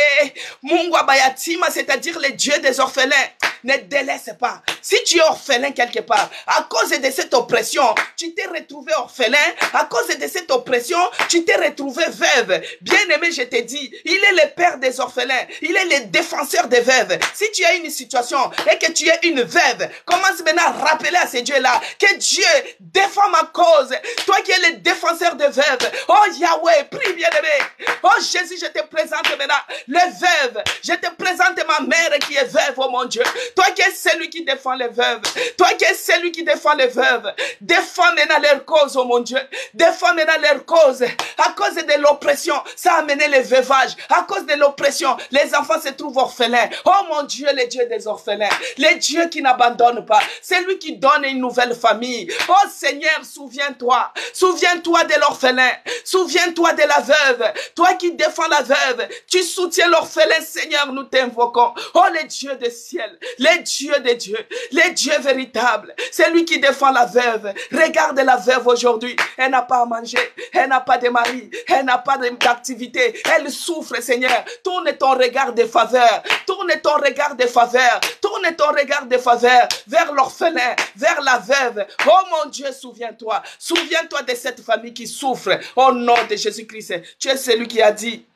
Mungu abayatima, c'est-à-dire le Dieu des orphelins. Ne délaisse pas. Si tu es orphelin quelque part, à cause de cette oppression, tu t'es retrouvé orphelin. À cause de cette oppression, tu t'es retrouvé veuve. Bien-aimé, je te dis, il est le père des orphelins. Il est le défenseur des veuves. Si tu as une situation et que tu es une veuve, commence maintenant à rappeler à ce Dieu-là que Dieu défend ma cause. Toi qui es le défenseur des veuves. Oh Yahweh, prie bien-aimé. Oh Jésus, je te présente maintenant les veuves. Je te présente ma mère qui est veuve, oh mon Dieu. Toi qui es celui qui défend les veuves. Toi qui es celui qui défend les veuves. Défends maintenant leur cause, oh mon Dieu. Défends maintenant leur cause. À cause de l'oppression, ça a amené le veuvage. À cause de l'oppression, les enfants se trouvent orphelins. Oh mon Dieu, le Dieu des orphelins. Le Dieu qui n'abandonne pas. C'est lui qui donne une nouvelle famille. Oh Seigneur, souviens-toi. Souviens-toi de l'orphelin. Souviens-toi de la veuve. Toi qui défends la veuve. Tu soutiens l'orphelin, Seigneur, nous t'invoquons. Oh le Dieu des ciels. Le Dieu des dieux. Le Dieu véritable. C'est lui qui défend la veuve. Regarde la veuve aujourd'hui. Elle n'a pas à manger. Elle n'a pas de mari. Elle n'a pas d'activité. Elle souffre, Seigneur. Tourne ton regard de faveur. Tourne ton regard de faveur. Tourne ton regard de faveur vers l'orphelin, vers la veuve. Oh mon Dieu, souviens-toi. Souviens-toi de cette famille qui souffre. Au nom de Jésus-Christ. Tu es celui qui a dit,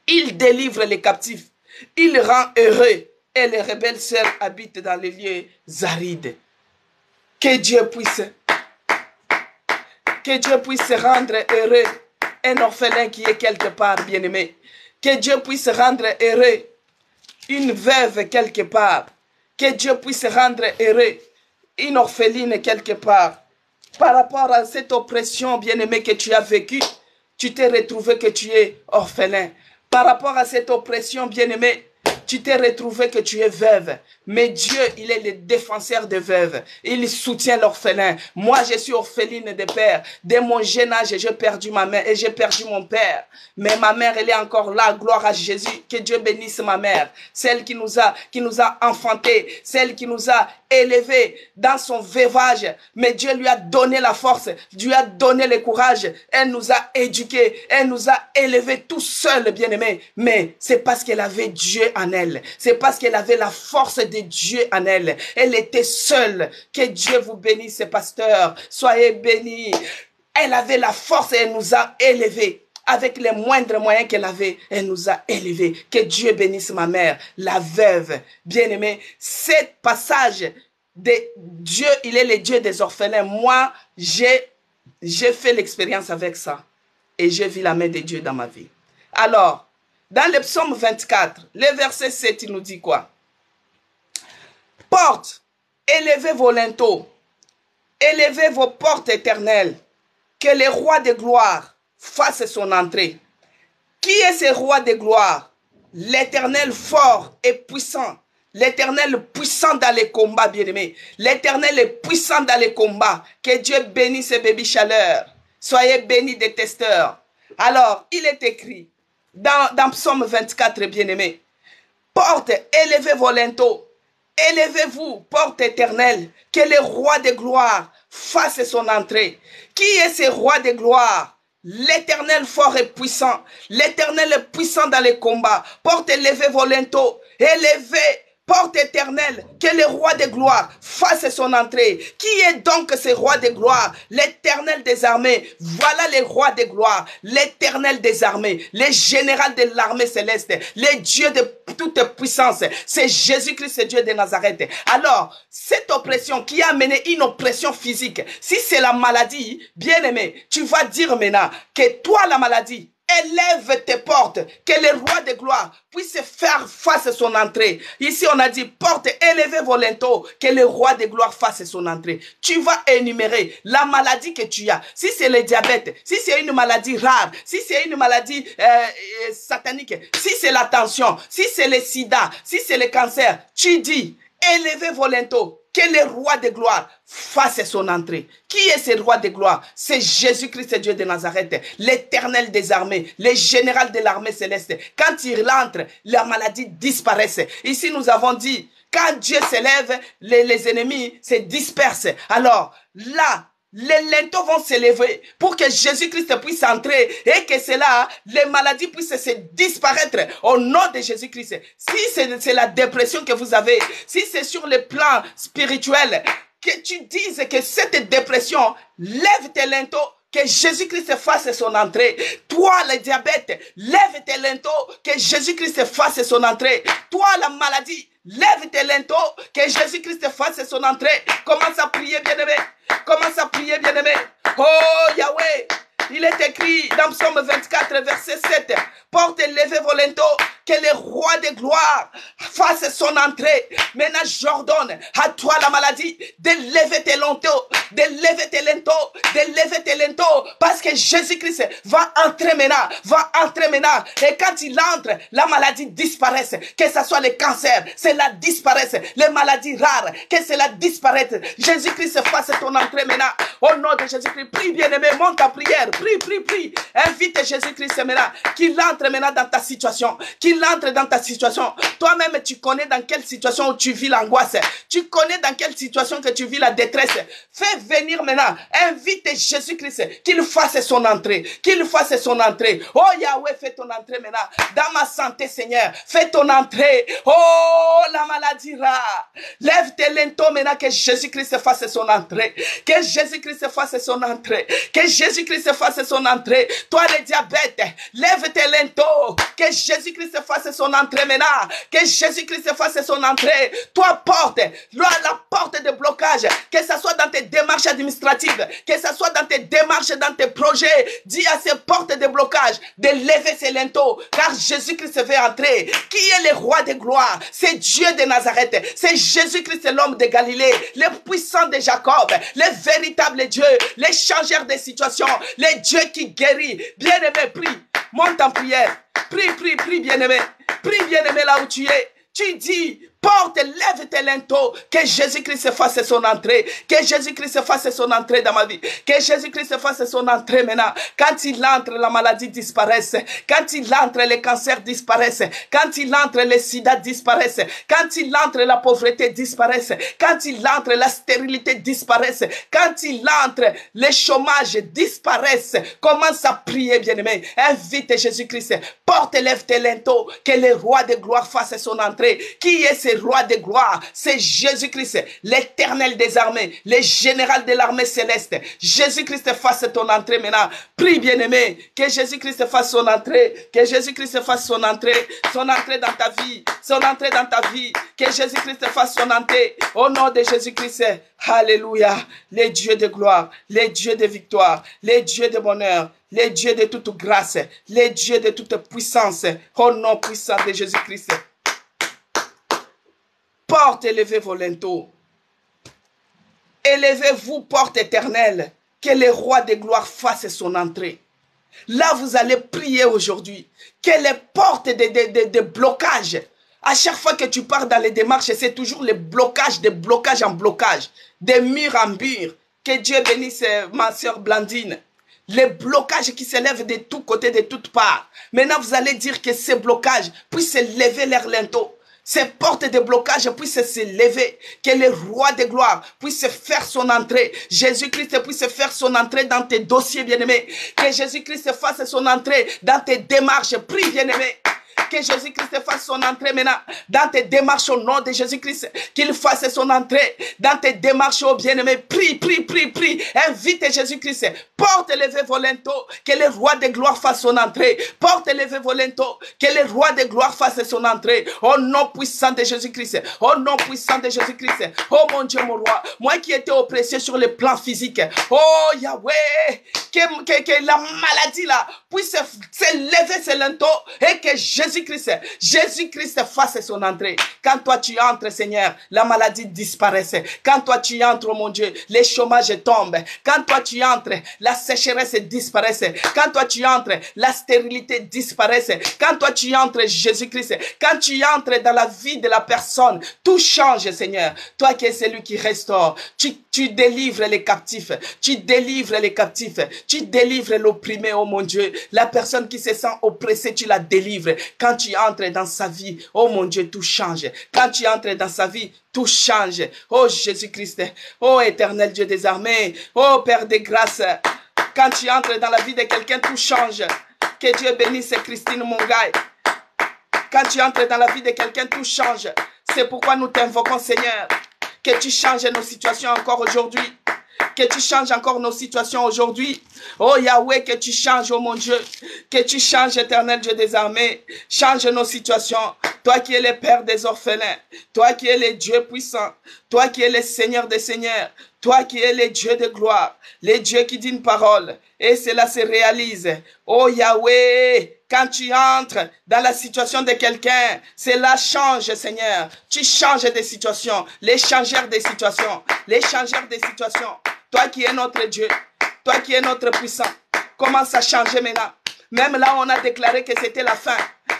il délivre les captifs. Il rend heureux. Et les rebelles sœurs habitent dans les lieux arides. Que Dieu puisse rendre heureux un orphelin qui est quelque part, bien-aimé. Que Dieu puisse rendre heureux une veuve quelque part. Que Dieu puisse rendre heureux une orpheline quelque part. Par rapport à cette oppression, bien-aimé, que tu as vécue, tu t'es retrouvé que tu es orphelin. Par rapport à cette oppression, bien-aimé, tu t'es retrouvé que tu es veuve. Mais Dieu, il est le défenseur des veuves. Il soutient l'orphelin. Moi, je suis orpheline de père. Dès mon jeune âge, j'ai perdu ma mère et j'ai perdu mon père. Mais ma mère, elle est encore là. Gloire à Jésus. Que Dieu bénisse ma mère. Celle qui nous a enfantés. Celle qui nous a élevés dans son veuvage. Mais Dieu lui a donné la force. Dieu a donné le courage. Elle nous a éduqués. Elle nous a élevés tout seul, bien-aimés. Mais c'est parce qu'elle avait Dieu en elle. C'est parce qu'elle avait la force de Dieu en elle. Elle était seule. Que Dieu vous bénisse, pasteur. Soyez bénis. Elle avait la force et elle nous a élevés. Avec les moindres moyens qu'elle avait, elle nous a élevés. Que Dieu bénisse ma mère, la veuve. Bien-aimée, ce passage de Dieu, il est le Dieu des orphelins. Moi, j'ai fait l'expérience avec ça. Et j'ai vu la main de Dieu dans ma vie. Alors, dans le psaume 24, le verset 7, il nous dit quoi? Portes, élevez vos linteaux, élevez vos portes éternelles, que le roi de gloire fasse son entrée. Qui est ce roi de gloire? L'Éternel fort et puissant. L'Éternel puissant dans les combats, bien-aimés. L'Éternel est puissant dans les combats. Que Dieu bénisse Baby Chaleur. Soyez bénis des testeurs. Alors, il est écrit dans Psaume 24, bien-aimés. Porte, élevez vos linteaux. Élevez-vous, porte éternelle, que le roi de gloire fasse son entrée. Qui est ce roi de gloire? L'Éternel fort et puissant. L'Éternel est puissant dans les combats. Porte, élevez vos linteaux. Élevez, porte éternelle, que le roi de gloire fasse son entrée. Qui est donc ce roi de gloire? L'Éternel des armées. Voilà le roi de gloire, l'Éternel des armées, le général de l'armée céleste, le Dieu de toute puissance. C'est Jésus-Christ, Dieu de Nazareth. Alors, cette oppression qui a amené une oppression physique, si c'est la maladie, bien aimé, tu vas dire maintenant que toi, la maladie, élève tes portes, que le roi de gloire puisse faire face à son entrée. Ici, on a dit, porte, élevez vos linteaux, que le roi de gloire fasse son entrée. Tu vas énumérer la maladie que tu as. Si c'est le diabète, si c'est une maladie rare, si c'est une maladie satanique, si c'est la tension, si c'est le sida, si c'est le cancer, tu dis, élevez vos linteaux, que le roi de gloire fasse son entrée. Qui est ce roi de gloire? C'est Jésus-Christ, Dieu de Nazareth, l'Éternel des armées, le général de l'armée céleste. Quand il entre, la maladie disparaît. Ici, nous avons dit, quand Dieu s'élève, les ennemis se dispersent. Alors, là, les linteaux vont s'élever pour que Jésus-Christ puisse entrer et que cela, les maladies puissent se disparaître au nom de Jésus-Christ. Si c'est la dépression que vous avez, si c'est sur le plan spirituel, que tu dises que cette dépression, lève tes linteaux, que Jésus-Christ fasse son entrée. Toi, le diabète, lève tes linteaux, que Jésus-Christ fasse son entrée. Toi, la maladie, lève tes linteaux, que Jésus-Christ fasse son entrée. Commence à prier, bien-aimé. Commence à prier, bien-aimé. Oh, Yahweh, il est écrit dans Psaume 24, verset 7. Porte levez vos linteaux, que le roi de gloire fasse son entrée. Maintenant, j'ordonne à toi la maladie de lever tes linteaux, de lever tes linteaux, de lever tes linteaux, parce que Jésus-Christ va entrer maintenant, Et quand il entre, la maladie disparaisse, que ce soit le cancer, cela disparaisse, les maladies rares, que cela disparaisse. Jésus-Christ fasse ton entrée maintenant, au nom de Jésus-Christ. Prie, bien-aimé, monte ta prière, prie. Invite Jésus-Christ maintenant, qu'il entre maintenant dans ta situation, qu'il entre dans ta situation. Toi-même, tu connais dans quelle situation tu vis l'angoisse. Tu connais dans quelle situation que tu vis la détresse. Fais venir maintenant. Invite Jésus-Christ qu'il fasse son entrée. Qu'il fasse son entrée. Oh Yahweh, fais ton entrée maintenant. Dans ma santé, Seigneur. Fais ton entrée. Oh, la maladie rare. Lève tes linteaux maintenant, que Jésus-Christ fasse son entrée. Que Jésus-Christ fasse son entrée. Que Jésus-Christ fasse son entrée. Toi, le diabète, lève tes linteaux. Que Jésus-Christ fasse son entrée maintenant. Que Jésus-Christ fasse son entrée. Toi, la porte de blocage, que ce soit dans tes démarches administratives, que ce soit dans tes démarches, dans tes projets, dis à ces portes de blocage de lever ces linteaux, car Jésus-Christ veut entrer. Qui est le roi de gloire? C'est Dieu de Nazareth. C'est Jésus-Christ, l'homme de Galilée, le puissant de Jacob, le véritable Dieu, le changeur des situations, le Dieu qui guérit. Bien-aimé, prie. Monte en prière. Prie, bien-aimé. Prie, bien-aimé, là où tu es. Tu dis, porte, lève tes linteaux, que Jésus-Christ fasse son entrée, que Jésus-Christ fasse son entrée dans ma vie, que Jésus-Christ fasse son entrée maintenant. Quand il entre, la maladie disparaisse. Quand il entre, les cancers disparaissent. Quand il entre, les sida disparaissent. Quand il entre, la pauvreté disparaisse. Quand il entre, la stérilité disparaisse. Quand il entre, les chômages disparaissent. Commence à prier, bien-aimé. Invite Jésus-Christ. Porte, lève tes linteaux, que le roi de gloire fasse son entrée. Qui est ce roi de gloire? C'est Jésus-Christ, l'éternel des armées, le général de l'armée céleste. Jésus-Christ fasse ton entrée maintenant. Prie, bien-aimé, que Jésus-Christ fasse son entrée, que Jésus-Christ fasse son entrée dans ta vie, son entrée dans ta vie, que Jésus-Christ fasse son entrée au nom de Jésus-Christ. Alléluia. Les dieux de gloire, les dieux de victoire, les dieux de bonheur, les dieux de toute grâce, les dieux de toute puissance, au nom puissant de Jésus-Christ. Porte, élevez vos linteaux. Élevez-vous, porte éternelle, que le roi de gloire fasse son entrée. Là, vous allez prier aujourd'hui, que les portes de blocage, à chaque fois que tu pars dans les démarches, c'est toujours les blocages, de blocage en blocage, de mur en mur. Que Dieu bénisse ma soeur Blandine. Les blocages qui s'élèvent de tous côtés, de toutes parts. Maintenant, vous allez dire que ces blocages puissent lever leurs linteaux. Ces portes de blocage puissent se lever. Que le roi de gloire puisse faire son entrée. Jésus-Christ puisse faire son entrée dans tes dossiers, bien-aimés. Que Jésus-Christ fasse son entrée dans tes démarches. Prie, bien-aimé. Que Jésus-Christ fasse son entrée maintenant dans tes démarches au nom de Jésus-Christ. Qu'il fasse son entrée dans tes démarches, oh bien-aimé. Prie. Invite Jésus-Christ. Porte levez vos linteaux. Que le roi de gloire fasse son entrée. Porte levez vos linteaux. Que le roi de gloire fasse son entrée. Au nom puissant de Jésus-Christ. Au nom puissant de Jésus-Christ. Oh mon Dieu, mon roi. Moi qui étais oppressé sur le plan physique. Oh Yahweh. Que la maladie là puisse se lever ses linteaux. Et que Jésus-Christ fasse son entrée. Quand toi tu entres, Seigneur, la maladie disparaisse. Quand toi tu entres, oh mon Dieu, les chômages tombent. Quand toi tu entres, la sécheresse disparaisse. Quand toi tu entres, la stérilité disparaisse. Quand toi tu entres, Jésus-Christ, quand tu entres dans la vie de la personne, tout change, Seigneur. Toi qui es celui qui restaure, tu délivres les captifs. Tu délivres les captifs. Tu délivres l'opprimé, oh mon Dieu. La personne qui se sent oppressée, tu la délivres. Quand Quand tu entres dans sa vie, oh mon Dieu, tout change. Quand tu entres dans sa vie, tout change. Oh Jésus-Christ, oh éternel Dieu des armées, oh Père des grâces. Quand tu entres dans la vie de quelqu'un, tout change. Que Dieu bénisse Christine Mongaï. Quand tu entres dans la vie de quelqu'un, tout change. C'est pourquoi nous t'invoquons, Seigneur. Que tu changes nos situations encore aujourd'hui. Que tu changes encore nos situations aujourd'hui. Oh Yahweh, que tu changes, oh mon Dieu. Que tu changes, éternel Dieu des armées. Change nos situations. Toi qui es le Père des orphelins. Toi qui es le Dieu puissant. Toi qui es le Seigneur des seigneurs. Toi qui es le Dieu de gloire. Le Dieu qui dit une parole. Et cela se réalise. Oh Yahweh, quand tu entres dans la situation de quelqu'un, cela change, Seigneur. Tu changes des situations. Les changeurs des situations. Les changeurs des situations. Toi qui es notre Dieu. Toi qui es notre puissant. Commence à changer maintenant. Même là où on a déclaré que c'était la fin.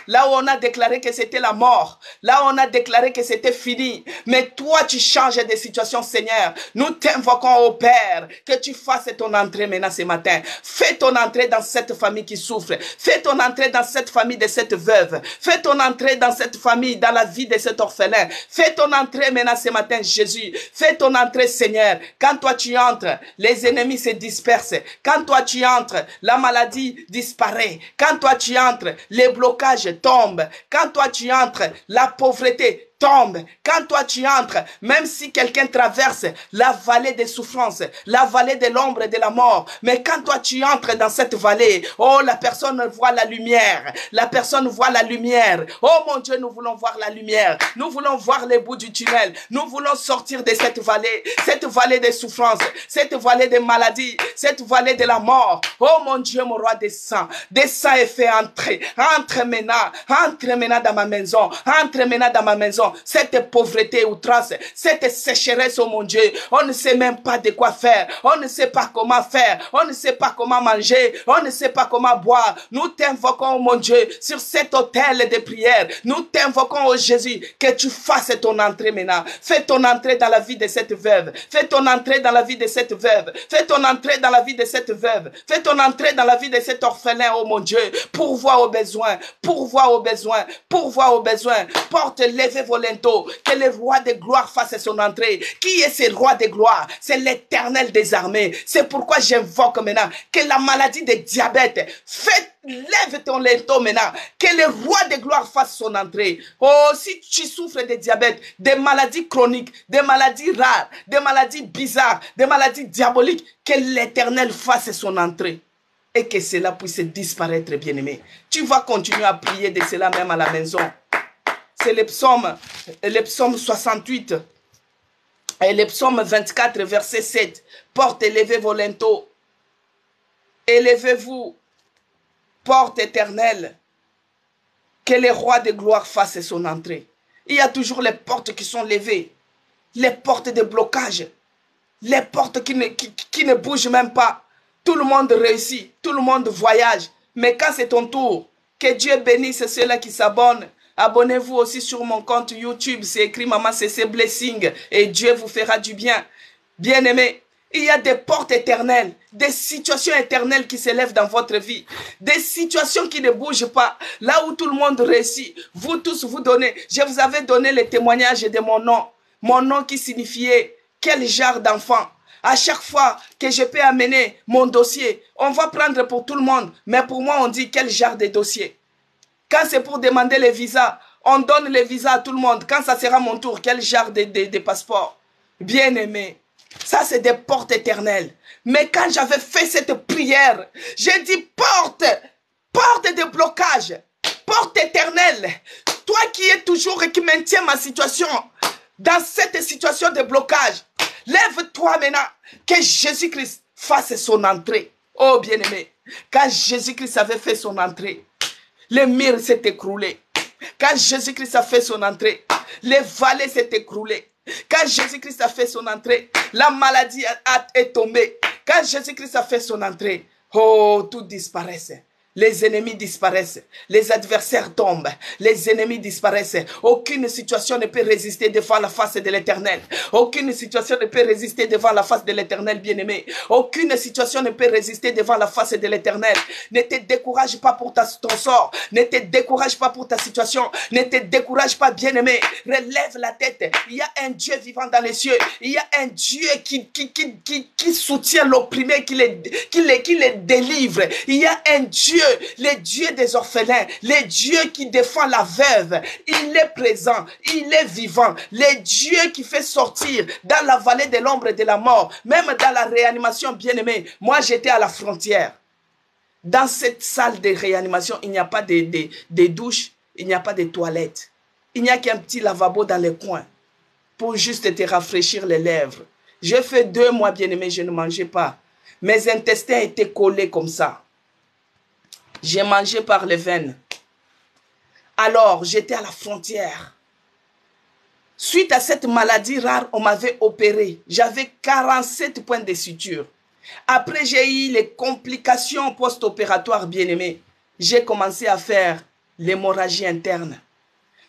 Là où on a déclaré que c'était la mort. Là où on a déclaré que c'était fini. Mais toi, tu changes des situations, Seigneur. Nous t'invoquons au Père. Que tu fasses ton entrée maintenant ce matin. Fais ton entrée dans cette famille qui souffre. Fais ton entrée dans cette famille de cette veuve. Fais ton entrée dans cette famille, dans la vie de cet orphelin. Fais ton entrée maintenant ce matin, Jésus. Fais ton entrée, Seigneur. Quand toi tu entres, les ennemis se dispersent. Quand toi tu entres, la maladie disparaît. Quand toi tu entres, les blocages tombent. Quand toi tu entres, la pauvreté tombe. Quand toi tu entres, même si quelqu'un traverse la vallée des souffrances, la vallée de l'ombre et de la mort, mais quand toi tu entres dans cette vallée, oh, la personne voit la lumière. La personne voit la lumière. Oh mon Dieu, nous voulons voir la lumière. Nous voulons voir les bouts du tunnel. Nous voulons sortir de cette vallée des souffrances, cette vallée des maladies, cette vallée de la mort. Oh mon Dieu, mon roi, descends. Descends et fais entrer. Entre maintenant dans ma maison. Entre maintenant dans ma maison. Cette pauvreté outrance, cette sécheresse, oh mon Dieu, on ne sait même pas de quoi faire, on ne sait pas comment faire, on ne sait pas comment manger, on ne sait pas comment boire. Nous t'invoquons, oh mon Dieu, sur cet autel de prière. Nous t'invoquons, oh Jésus, que tu fasses ton entrée maintenant. Fais ton entrée dans la vie de cette veuve. Fais ton entrée dans la vie de cette veuve. Fais ton entrée dans la vie de cette veuve. Fais ton entrée dans la vie de cet orphelin, oh mon Dieu. Pourvois aux besoins, pourvois aux besoins, pourvois aux besoins. Porte, levez vos linteaux, que le roi de gloire fasse son entrée. Qui est ce roi de gloire? C'est l'Éternel des armées. C'est pourquoi j'invoque maintenant que la maladie de diabète, lève ton linteau maintenant, que le roi de gloire fasse son entrée. Oh, si tu souffres de diabète, des maladies chroniques, des maladies rares, des maladies bizarres, des maladies diaboliques, que l'Éternel fasse son entrée. Et que cela puisse disparaître, bien-aimé. Tu vas continuer à prier de cela même à la maison. C'est le psaume 68 et le psaume 24, verset 7. Porte, élevez vos linteaux. Élevez-vous, porte éternelle. Que le roi de gloire fasse son entrée. Il y a toujours les portes qui sont levées. Les portes de blocage. Les portes qui ne bougent même pas. Tout le monde réussit. Tout le monde voyage. Mais quand c'est ton tour, que Dieu bénisse ceux-là qui s'abonnent. Abonnez-vous aussi sur mon compte YouTube. C'est écrit Maman CC Blessing. Et Dieu vous fera du bien. Bien-aimés, il y a des portes éternelles. Des situations éternelles qui s'élèvent dans votre vie. Des situations qui ne bougent pas. Là où tout le monde réussit. Vous tous vous donnez. Je vous avais donné le témoignage de mon nom. Mon nom qui signifiait quel genre d'enfant. À chaque fois que je peux amener mon dossier, on va prendre pour tout le monde. Mais pour moi, on dit quel genre de dossier. Quand c'est pour demander les visas, on donne les visas à tout le monde. Quand ça sera mon tour, quel genre de passeport? Bien aimé, ça c'est des portes éternelles. Mais quand j'avais fait cette prière, j'ai dit porte de blocage, porte éternelle. Toi qui es toujours et qui maintiens ma situation, dans cette situation de blocage, lève-toi maintenant, que Jésus-Christ fasse son entrée. Oh bien-aimé, quand Jésus-Christ avait fait son entrée, les murs s'est écroulé. Quand Jésus-Christ a fait son entrée, les vallées s'est écroulées. Quand Jésus-Christ a fait son entrée, la maladie est tombée. Quand Jésus-Christ a fait son entrée, oh, tout disparaissait. Les ennemis disparaissent, les adversaires tombent, les ennemis disparaissent. Aucune situation ne peut résister devant la face de l'Éternel. Aucune situation ne peut résister devant la face de l'Éternel, bien-aimé. Aucune situation ne peut résister devant la face de l'Éternel. Ne te décourage pas pour ton sort. Ne te décourage pas pour ta situation. Ne te décourage pas, bien-aimé. Relève la tête. Il y a un Dieu vivant dans les cieux. Il y a un Dieu qui soutient l'opprimé, qui les délivre. Il y a un Dieu, le Dieu des orphelins, le Dieu qui défend la veuve. Il est présent, il est vivant. Le Dieu qui fait sortir dans la vallée de l'ombre de la mort, même dans la réanimation, bien-aimé. Moi, j'étais à la frontière. Dans cette salle de réanimation, il n'y a pas de douche, il n'y a pas de toilettes. Il n'y a qu'un petit lavabo dans les coins pour juste te rafraîchir les lèvres. J'ai fait 2 mois, bien-aimé, je ne mangeais pas. Mes intestins étaient collés comme ça. J'ai mangé par les veines. Alors, j'étais à la frontière. Suite à cette maladie rare, on m'avait opéré. J'avais 47 points de suture. Après, j'ai eu les complications post-opératoires, bien-aimées. J'ai commencé à faire l'hémorragie interne.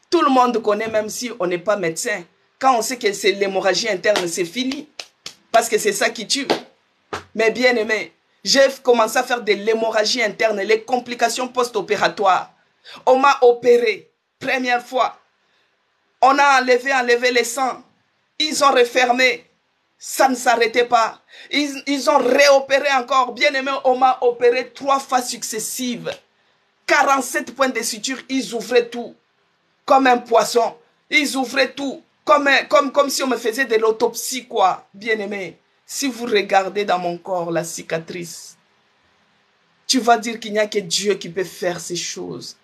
Tout le monde connaît, même si on n'est pas médecin. Quand on sait que c'est l'hémorragie interne, c'est fini. Parce que c'est ça qui tue. Mais bien-aimé, j'ai commencé à faire de l'hémorragie interne, les complications post-opératoires. On m'a opéré, première fois. On a enlevé les sangs. Ils ont refermé. Ça ne s'arrêtait pas. Ils ont réopéré encore. Bien-aimé, on m'a opéré 3 fois successives. 47 points de suture, ils ouvraient tout. Comme un poisson. Ils ouvraient tout. Comme si on me faisait de l'autopsie, quoi. Bien-aimé. Si vous regardez dans mon corps la cicatrice, tu vas dire qu'il n'y a que Dieu qui peut faire ces choses.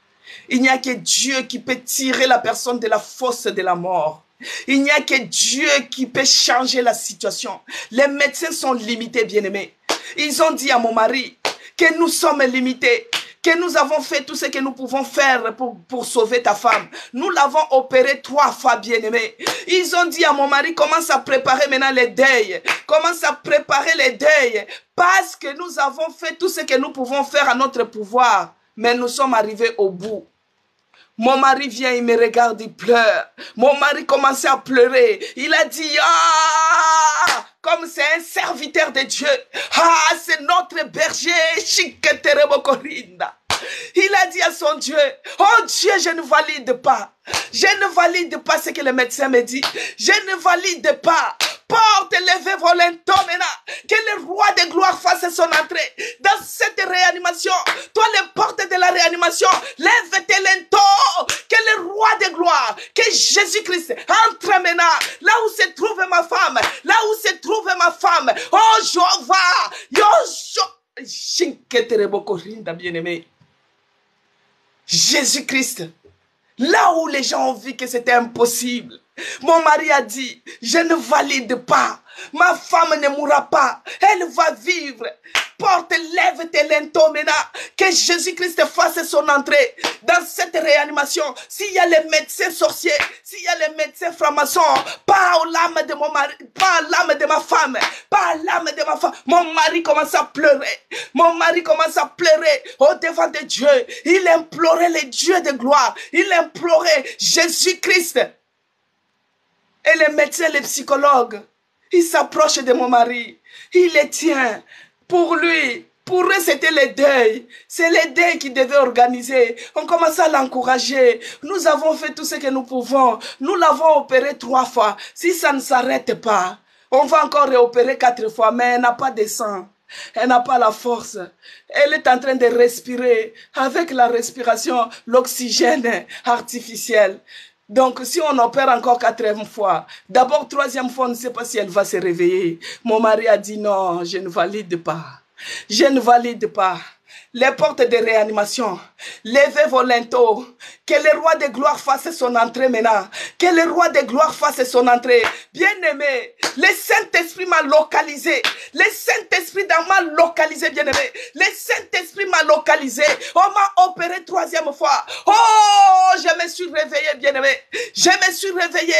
Il n'y a que Dieu qui peut tirer la personne de la fosse de la mort. Il n'y a que Dieu qui peut changer la situation. Les médecins sont limités, bien-aimés. Ils ont dit à mon mari que nous sommes limités, que nous avons fait tout ce que nous pouvons faire pour sauver ta femme. Nous l'avons opéré 3 fois, bien-aimé. Ils ont dit à mon mari, commence à préparer maintenant les deuils. Commence à préparer les deuils. Parce que nous avons fait tout ce que nous pouvons faire à notre pouvoir. Mais nous sommes arrivés au bout. Mon mari vient, il me regarde, il pleure. Mon mari commençait à pleurer. Il a dit, ah, comme c'est un serviteur de Dieu. Ah, c'est notre berger. Il a dit à son Dieu, oh Dieu, je ne valide pas. Je ne valide pas ce que le médecin me dit. Je ne valide pas. Porte levez vos linteaux maintenant. Que le roi de gloire fasse son entrée dans cette réanimation. Toi, les portes de la réanimation, lève tes linteaux. Que le roi de gloire, que Jésus-Christ entre maintenant là où se trouve ma femme. Là où se trouve ma femme. Oh, Jéhovah. Bien-aimé. Jésus-Christ. Là où les gens ont vu que c'était impossible. Mon mari a dit, je ne valide pas. Ma femme ne mourra pas. Elle va vivre. Porte, lève tes linteaux maintenant. Que Jésus-Christ fasse son entrée dans cette réanimation. S'il y a les médecins sorciers, s'il y a les médecins francs-maçons, pas l'âme de mon mari, pas l'âme de ma femme, pas l'âme de ma femme. Mon mari commence à pleurer. Mon mari commence à pleurer au devant de Dieu. Il implorait les dieux de gloire. Il implorait Jésus-Christ. Et les médecins, les psychologues, ils s'approchent de mon mari. Il les tient. Pour lui, pour eux, c'était le deuil. C'est le deuil qu'ils devaient organiser. On commence à l'encourager. Nous avons fait tout ce que nous pouvons. Nous l'avons opéré 3 fois. Si ça ne s'arrête pas, on va encore réopérer 4 fois. Mais elle n'a pas de sang. Elle n'a pas la force. Elle est en train de respirer avec la respiration, l'oxygène artificiel. Donc, si on opère encore 4e fois, d'abord 3e fois, on ne sait pas si elle va se réveiller. Mon mari a dit non, je ne valide pas. Je ne valide pas. Les portes de réanimation, levez vos linteaux. Que le roi de gloire fasse son entrée maintenant. Que le roi de gloire fasse son entrée. Bien-aimé, le Saint-Esprit m'a localisé. Le Saint-Esprit m'a localisé, bien-aimé. Le Saint-Esprit m'a localisé. On m'a opéré 3e fois. Oh, je me suis réveillé, bien-aimé. Je me suis réveillé.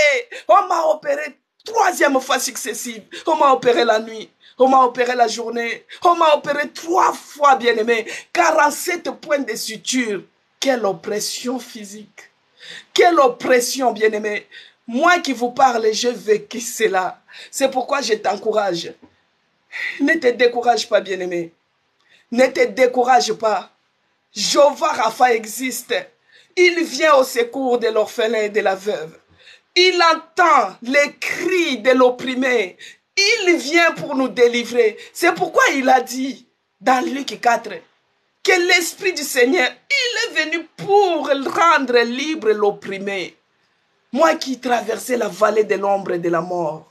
On m'a opéré 3e fois successive. On m'a opéré la nuit. On m'a opéré la journée. On m'a opéré 3 fois, bien-aimé. 47 points de suture. Quelle oppression physique. Quelle oppression, bien-aimé. Moi qui vous parle, j'ai vécu cela. C'est pourquoi je t'encourage. Ne te décourage pas, bien-aimé. Ne te décourage pas. Jéhovah Rapha existe. Il vient au secours de l'orphelin et de la veuve. Il entend les cris de l'opprimé. Il vient pour nous délivrer. C'est pourquoi il a dit dans Luc 4 que l'Esprit du Seigneur, il est venu pour rendre libre l'opprimé. Moi qui traversais la vallée de l'ombre et de la mort.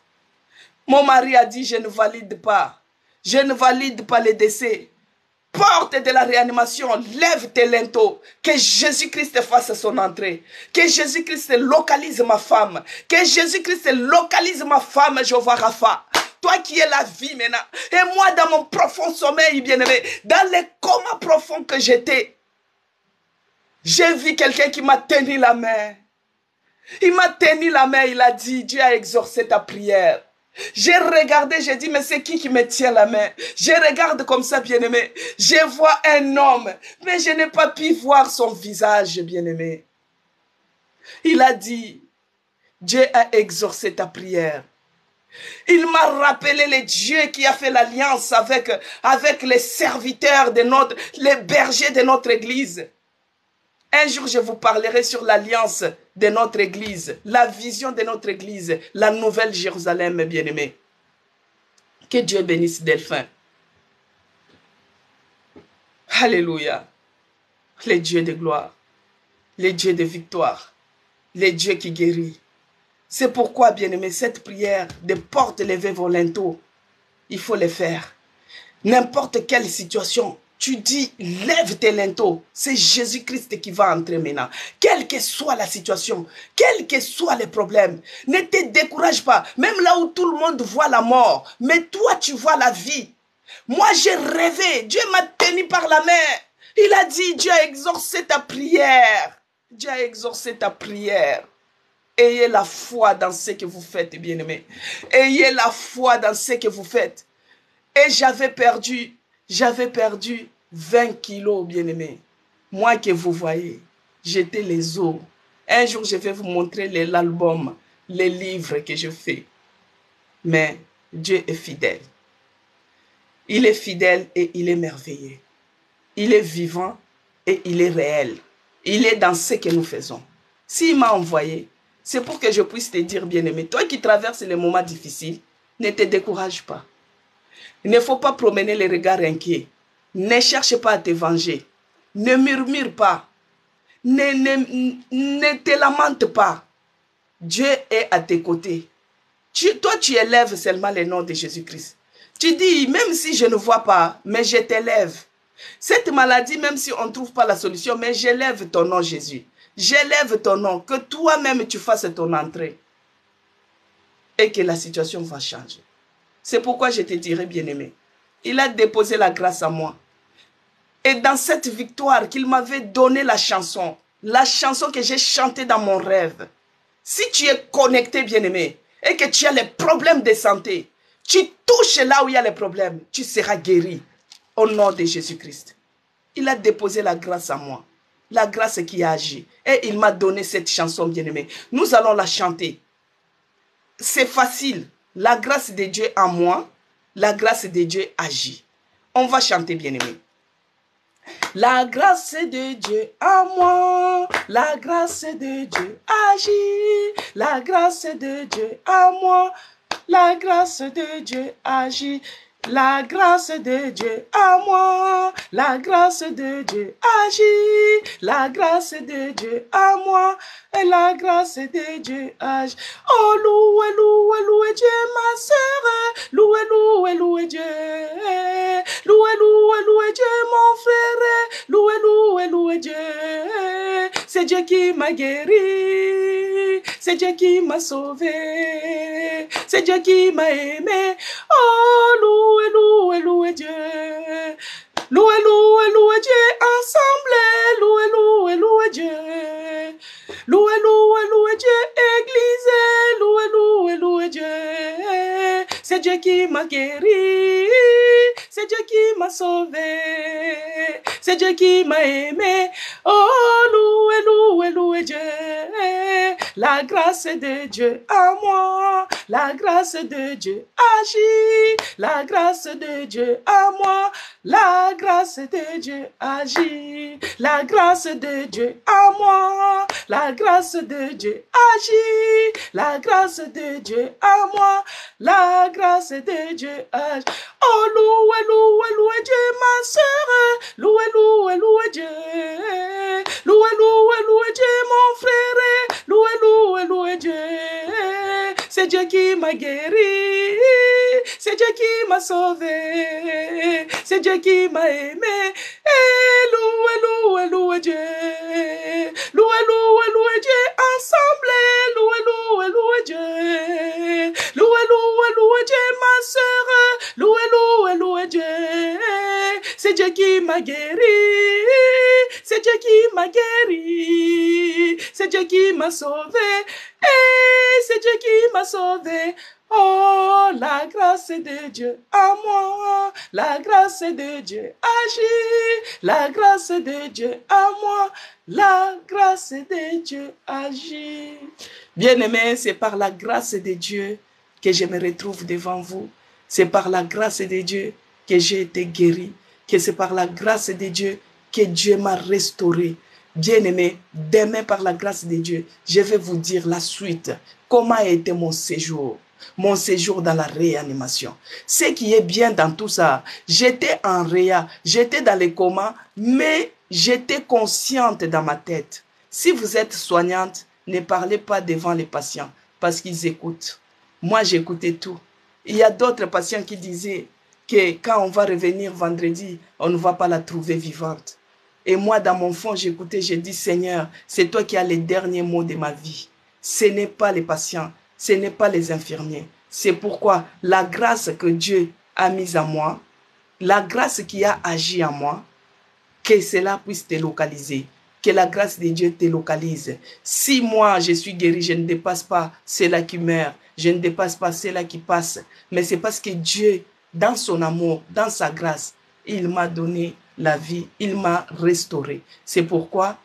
Mon mari a dit, je ne valide pas. Je ne valide pas les décès. Porte de la réanimation, lève tes linteaux. Que Jésus-Christ fasse son entrée. Que Jésus-Christ localise ma femme. Que Jésus-Christ localise ma femme, Jéhovah Rapha. Toi qui es la vie maintenant. Et moi dans mon profond sommeil, bien-aimé, dans le coma profond que j'étais, j'ai vu quelqu'un qui m'a tenu la main. Il m'a tenu la main, il a dit, Dieu a exaucé ta prière. J'ai regardé, j'ai dit, mais c'est qui me tient la main? Je regarde comme ça, bien-aimé. Je vois un homme, mais je n'ai pas pu voir son visage, bien-aimé. Il a dit, Dieu a exaucé ta prière. Il m'a rappelé le Dieu qui a fait l'alliance avec les serviteurs de les bergers de notre église. Un jour, je vous parlerai sur l'alliance de notre église, la vision de notre église, la nouvelle Jérusalem, bien-aimé. Que Dieu bénisse Delphin. Alléluia. Les dieux de gloire, les dieux de victoire, les dieux qui guérit. C'est pourquoi, bien-aimé, cette prière de porte levée vos linteaux, il faut le faire. N'importe quelle situation, tu dis, lève tes linteaux. C'est Jésus-Christ qui va entrer maintenant. Quelle que soit la situation, quels que soient les problèmes, ne te décourage pas. Même là où tout le monde voit la mort, mais toi, tu vois la vie. Moi, j'ai rêvé. Dieu m'a tenu par la main. Il a dit, Dieu a exaucé ta prière. Dieu a exaucé ta prière. Ayez la foi dans ce que vous faites, bien-aimés. Ayez la foi dans ce que vous faites. Et j'avais perdu 20 kilos, bien-aimés. Moi que vous voyez, j'étais les os. Un jour, je vais vous montrer l'album, les livres que je fais. Mais Dieu est fidèle. Il est fidèle et il est merveilleux. Il est vivant et il est réel. Il est dans ce que nous faisons. S'il m'a envoyé, c'est pour que je puisse te dire, bien-aimé, toi qui traverses les moments difficiles, ne te décourage pas. Il ne faut pas promener les regards inquiets. Ne cherche pas à te venger. Ne murmure pas. Ne te lamente pas. Dieu est à tes côtés. Toi, tu élèves seulement le nom de Jésus-Christ. Tu dis, même si je ne vois pas, mais je t'élève. Cette maladie, même si on ne trouve pas la solution, mais j'élève ton nom, Jésus. J'élève ton nom, que toi-même tu fasses ton entrée. Et que la situation va changer. C'est pourquoi je te dirais, bien-aimé, il a déposé la grâce à moi. Et dans cette victoire qu'il m'avait donné la chanson que j'ai chantée dans mon rêve, si tu es connecté, bien-aimé, et que tu as les problèmes de santé, tu touches là où il y a les problèmes, tu seras guéri au nom de Jésus-Christ. Il a déposé la grâce à moi, la grâce qui a agi. Et il m'a donné cette chanson, bien-aimé. Nous allons la chanter. C'est facile. La grâce de Dieu en moi, la grâce de Dieu agit. On va chanter, bien-aimé. La grâce de Dieu en moi, la grâce de Dieu agit. La grâce de Dieu en moi, la grâce de Dieu agit. La grâce de Dieu à moi, la grâce de Dieu agit, la grâce de Dieu à moi, et la grâce de Dieu agit. Oh, louez, louez, louez Dieu, ma sœur, louez, louez, louez Dieu, louez, louez, louez Dieu, mon frère, louez, louez, louez Dieu, c'est Dieu qui m'a guéri, c'est Dieu qui m'a sauvé, c'est Dieu qui m'a aimé, oh, louez, louez, louez Dieu. Louez, louez, louez Dieu ensemble. Louez, louez, louez Dieu. Louez, louez, louez Dieu église. Louez, louez, louez Dieu. C'est Dieu qui m'a guéri. C'est Dieu qui m'a sauvé. C'est Dieu qui m'a aimé. Oh, louez, louez, louez Dieu. La grâce de Dieu à moi. La grâce de Dieu agit. La grâce de Dieu à moi. La grâce de Dieu agit. La grâce de Dieu à moi. La grâce de Dieu agit. La grâce de Dieu à moi. La grâce de Dieu agit. Oh, louez, louez, louez Dieu, ma sœur. Louez, louez, louez Dieu. Louez, louez, louez Dieu, mon frère. Louez, louez, louez Dieu. C'est Dieu qui m'a guéri. C'est Dieu qui m'a sauvé. C'est Dieu qui m'a aimé. Et louez, louez, louez Dieu. Louez, louez, louez Dieu ensemble. Louez, louez, louez Dieu. Louez, louez, louez Dieu, ma sœur. Louez, louez, louez Dieu. C'est Dieu qui m'a guéri. C'est Dieu qui m'a guéri. C'est Dieu qui m'a sauvé. Et c'est Dieu qui m'a sauvé. Oh, la grâce de Dieu à moi. La grâce de Dieu agit. La grâce de Dieu à moi. La grâce de Dieu agit. Bien-aimés, c'est par la grâce de Dieu que je me retrouve devant vous. C'est par la grâce de Dieu que j'ai été guéri. Que c'est par la grâce de Dieu que Dieu m'a restauré. Bien-aimés, demain par la grâce de Dieu, je vais vous dire la suite. Comment a été mon séjour? Mon séjour dans la réanimation. Ce qui est bien dans tout ça, j'étais en réa, j'étais dans les comas, mais j'étais consciente dans ma tête. Si vous êtes soignante, ne parlez pas devant les patients parce qu'ils écoutent. Moi, j'écoutais tout. Il y a d'autres patients qui disaient que quand on va revenir vendredi, on ne va pas la trouver vivante. Et moi, dans mon fond, j'écoutais, j'ai dit, Seigneur, c'est toi qui as les derniers mots de ma vie. Ce n'est pas les patients, ce n'est pas les infirmiers. C'est pourquoi la grâce que Dieu a mise en moi, la grâce qui a agi en moi, que cela puisse te localiser. Que la grâce de Dieu te localise. Si moi, je suis guéri, je ne dépasse pas ceux-là qui meurent. Je ne dépasse pas ceux-là qui passent. Mais c'est parce que Dieu, dans son amour, dans sa grâce, il m'a donné la vie. Il m'a restauré. C'est pourquoi,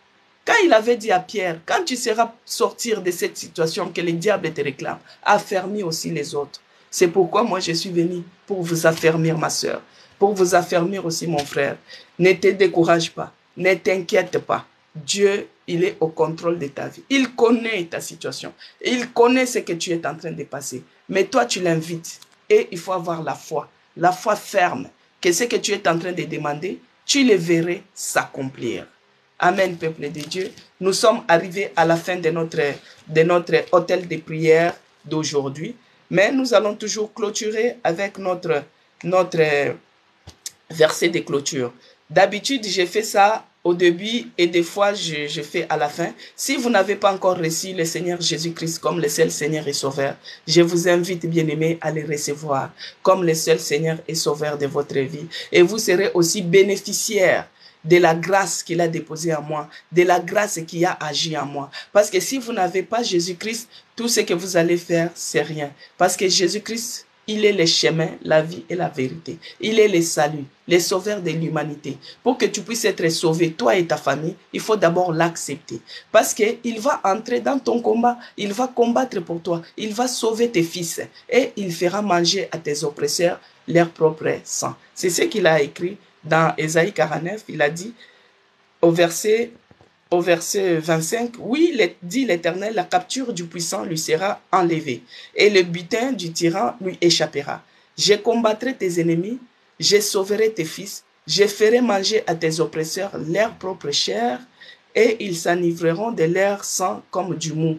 quand il avait dit à Pierre, quand tu seras sortir de cette situation que le diable te réclame, affermis aussi les autres. C'est pourquoi moi, je suis venu pour vous affermir, ma soeur. Pour vous affermir aussi, mon frère. Ne te décourage pas. Ne t'inquiète pas. Dieu, il est au contrôle de ta vie. Il connaît ta situation. Il connaît ce que tu es en train de passer. Mais toi, tu l'invites. Et il faut avoir la foi ferme, que ce que tu es en train de demander, tu le verrais s'accomplir. Amen, peuple de Dieu. Nous sommes arrivés à la fin de notre hôtel de prière d'aujourd'hui. Mais nous allons toujours clôturer avec notre verset de clôture. D'habitude, j'ai fait ça au début et des fois, je fais à la fin. Si vous n'avez pas encore reçu le Seigneur Jésus-Christ comme le seul Seigneur et Sauveur, je vous invite, bien-aimés, à le recevoir comme le seul Seigneur et Sauveur de votre vie. Et vous serez aussi bénéficiaire de la grâce qu'il a déposée en moi, de la grâce qui a agi en moi. Parce que si vous n'avez pas Jésus-Christ, tout ce que vous allez faire, c'est rien. Parce que Jésus-Christ, il est le chemin, la vie et la vérité. Il est le salut, le sauveur de l'humanité. Pour que tu puisses être sauvé, toi et ta famille, il faut d'abord l'accepter. Parce qu'il va entrer dans ton combat, il va combattre pour toi, il va sauver tes fils et il fera manger à tes oppresseurs leur propre sang. C'est ce qu'il a écrit dans Ésaïe 49. Il a dit au verset 25, oui, dit l'Éternel, la capture du puissant lui sera enlevée et le butin du tyran lui échappera. Je combattrai tes ennemis, je sauverai tes fils, je ferai manger à tes oppresseurs leur propre chair et ils s'enivreront de leur sang comme du mou.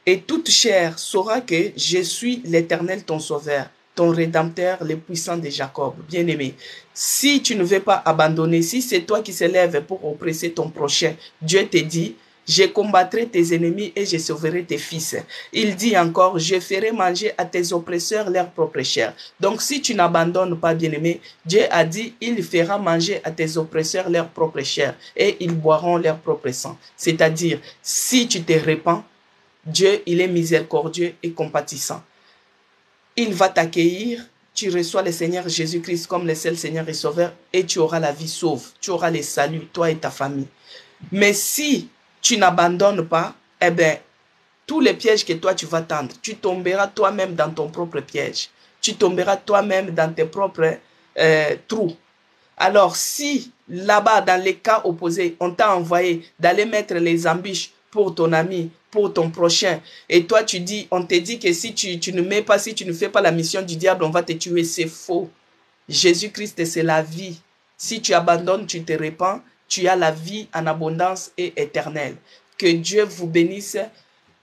Et toute chair saura que je suis l'Éternel ton sauveur, ton rédempteur, le puissant de Jacob. Bien-aimé, si tu ne veux pas abandonner, si c'est toi qui s'élèves pour oppresser ton prochain, Dieu te dit, je combattrai tes ennemis et je sauverai tes fils. Il dit encore, je ferai manger à tes oppresseurs leur propre chair. Donc si tu n'abandonnes pas, bien-aimé, Dieu a dit, il fera manger à tes oppresseurs leur propre chair et ils boiront leur propre sang. C'est-à-dire, si tu te répands, Dieu, il est miséricordieux et compatissant. il va t'accueillir, tu reçois le Seigneur Jésus-Christ comme le seul Seigneur et Sauveur et tu auras la vie sauve, tu auras le salut, toi et ta famille. Mais si tu n'abandonnes pas, eh bien, tous les pièges que toi tu vas tendre, tu tomberas toi-même dans ton propre piège. Tu tomberas toi-même dans tes propres trous. Alors, si là-bas, dans les cas opposés, on t'a envoyé d'aller mettre les embûches pour ton ami, pour ton prochain, et toi tu dis, on te dit que si tu ne mets pas, si tu ne fais pas la mission du diable, on va te tuer, c'est faux. Jésus-Christ, c'est la vie. Si tu abandonnes, tu te répands, tu as la vie en abondance et éternelle. Que Dieu vous bénisse,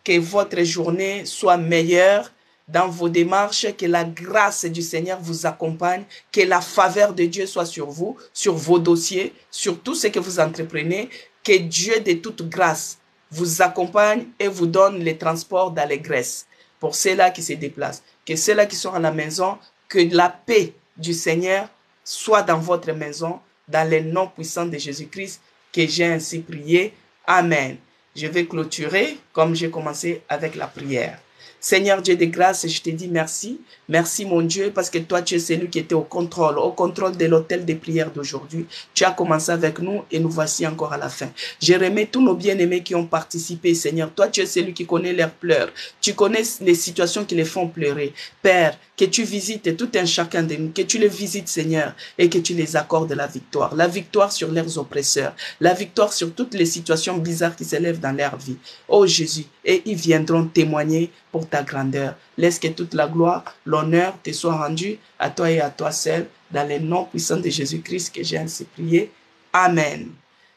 que votre journée soit meilleure dans vos démarches, que la grâce du Seigneur vous accompagne, que la faveur de Dieu soit sur vous, sur vos dossiers, sur tout ce que vous entreprenez, que Dieu de toute grâce vous accompagne et vous donne les transports d'allégresse pour ceux-là qui se déplacent, que ceux-là qui sont à la maison, que la paix du Seigneur soit dans votre maison, dans le nom puissant de Jésus-Christ, que j'ai ainsi prié. Amen. Je vais clôturer comme j'ai commencé avec la prière. Seigneur Dieu de grâce, je te dis merci. Merci mon Dieu parce que toi tu es celui qui était au contrôle de l'autel des prières d'aujourd'hui. Tu as commencé avec nous et nous voici encore à la fin. Je remets tous nos bien-aimés qui ont participé, Seigneur. Toi tu es celui qui connaît leurs pleurs. Tu connais les situations qui les font pleurer. Père, que tu visites tout un chacun de nous, que tu les visites, Seigneur, et que tu les accordes la victoire sur leurs oppresseurs, la victoire sur toutes les situations bizarres qui s'élèvent dans leur vie. Oh Jésus, et ils viendront témoigner pour ta grandeur. Laisse que toute la gloire, l'honneur te soit rendu à toi et à toi seul, dans le nom puissant de Jésus-Christ que j'ai ainsi prié. Amen.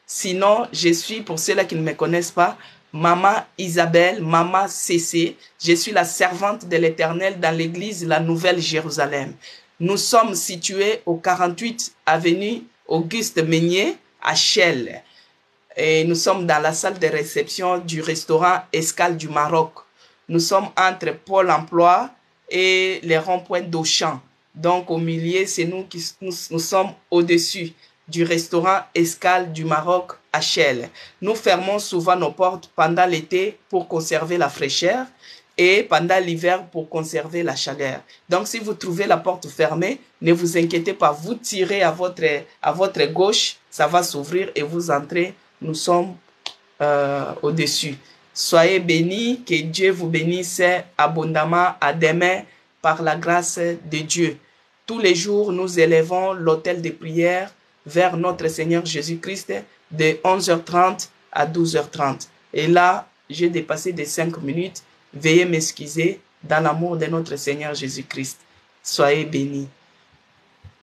Sinon, je suis, pour ceux-là qui ne me connaissent pas, Maman Isabelle, Maman CC. Je suis la servante de l'Éternel dans l'église La Nouvelle Jérusalem. Nous sommes situés au 48 avenue Auguste Meunier à Chelles. Et nous sommes dans la salle de réception du restaurant Escale du Maroc. Nous sommes entre Pôle emploi et les ronds-points d'Auchan. Donc au milieu, c'est nous qui nous sommes au-dessus du restaurant Escale du Maroc à Chelles. Nous fermons souvent nos portes pendant l'été pour conserver la fraîcheur et pendant l'hiver pour conserver la chaleur. Donc si vous trouvez la porte fermée, ne vous inquiétez pas, vous tirez à votre gauche, ça va s'ouvrir et vous entrez. Nous sommes au-dessus. Soyez bénis, que Dieu vous bénisse abondamment. À demain, par la grâce de Dieu. Tous les jours, nous élevons l'autel de prière vers notre Seigneur Jésus-Christ de 11h30 à 12h30. Et là, j'ai dépassé de 5 minutes. Veuillez m'excuser dans l'amour de notre Seigneur Jésus-Christ. Soyez bénis.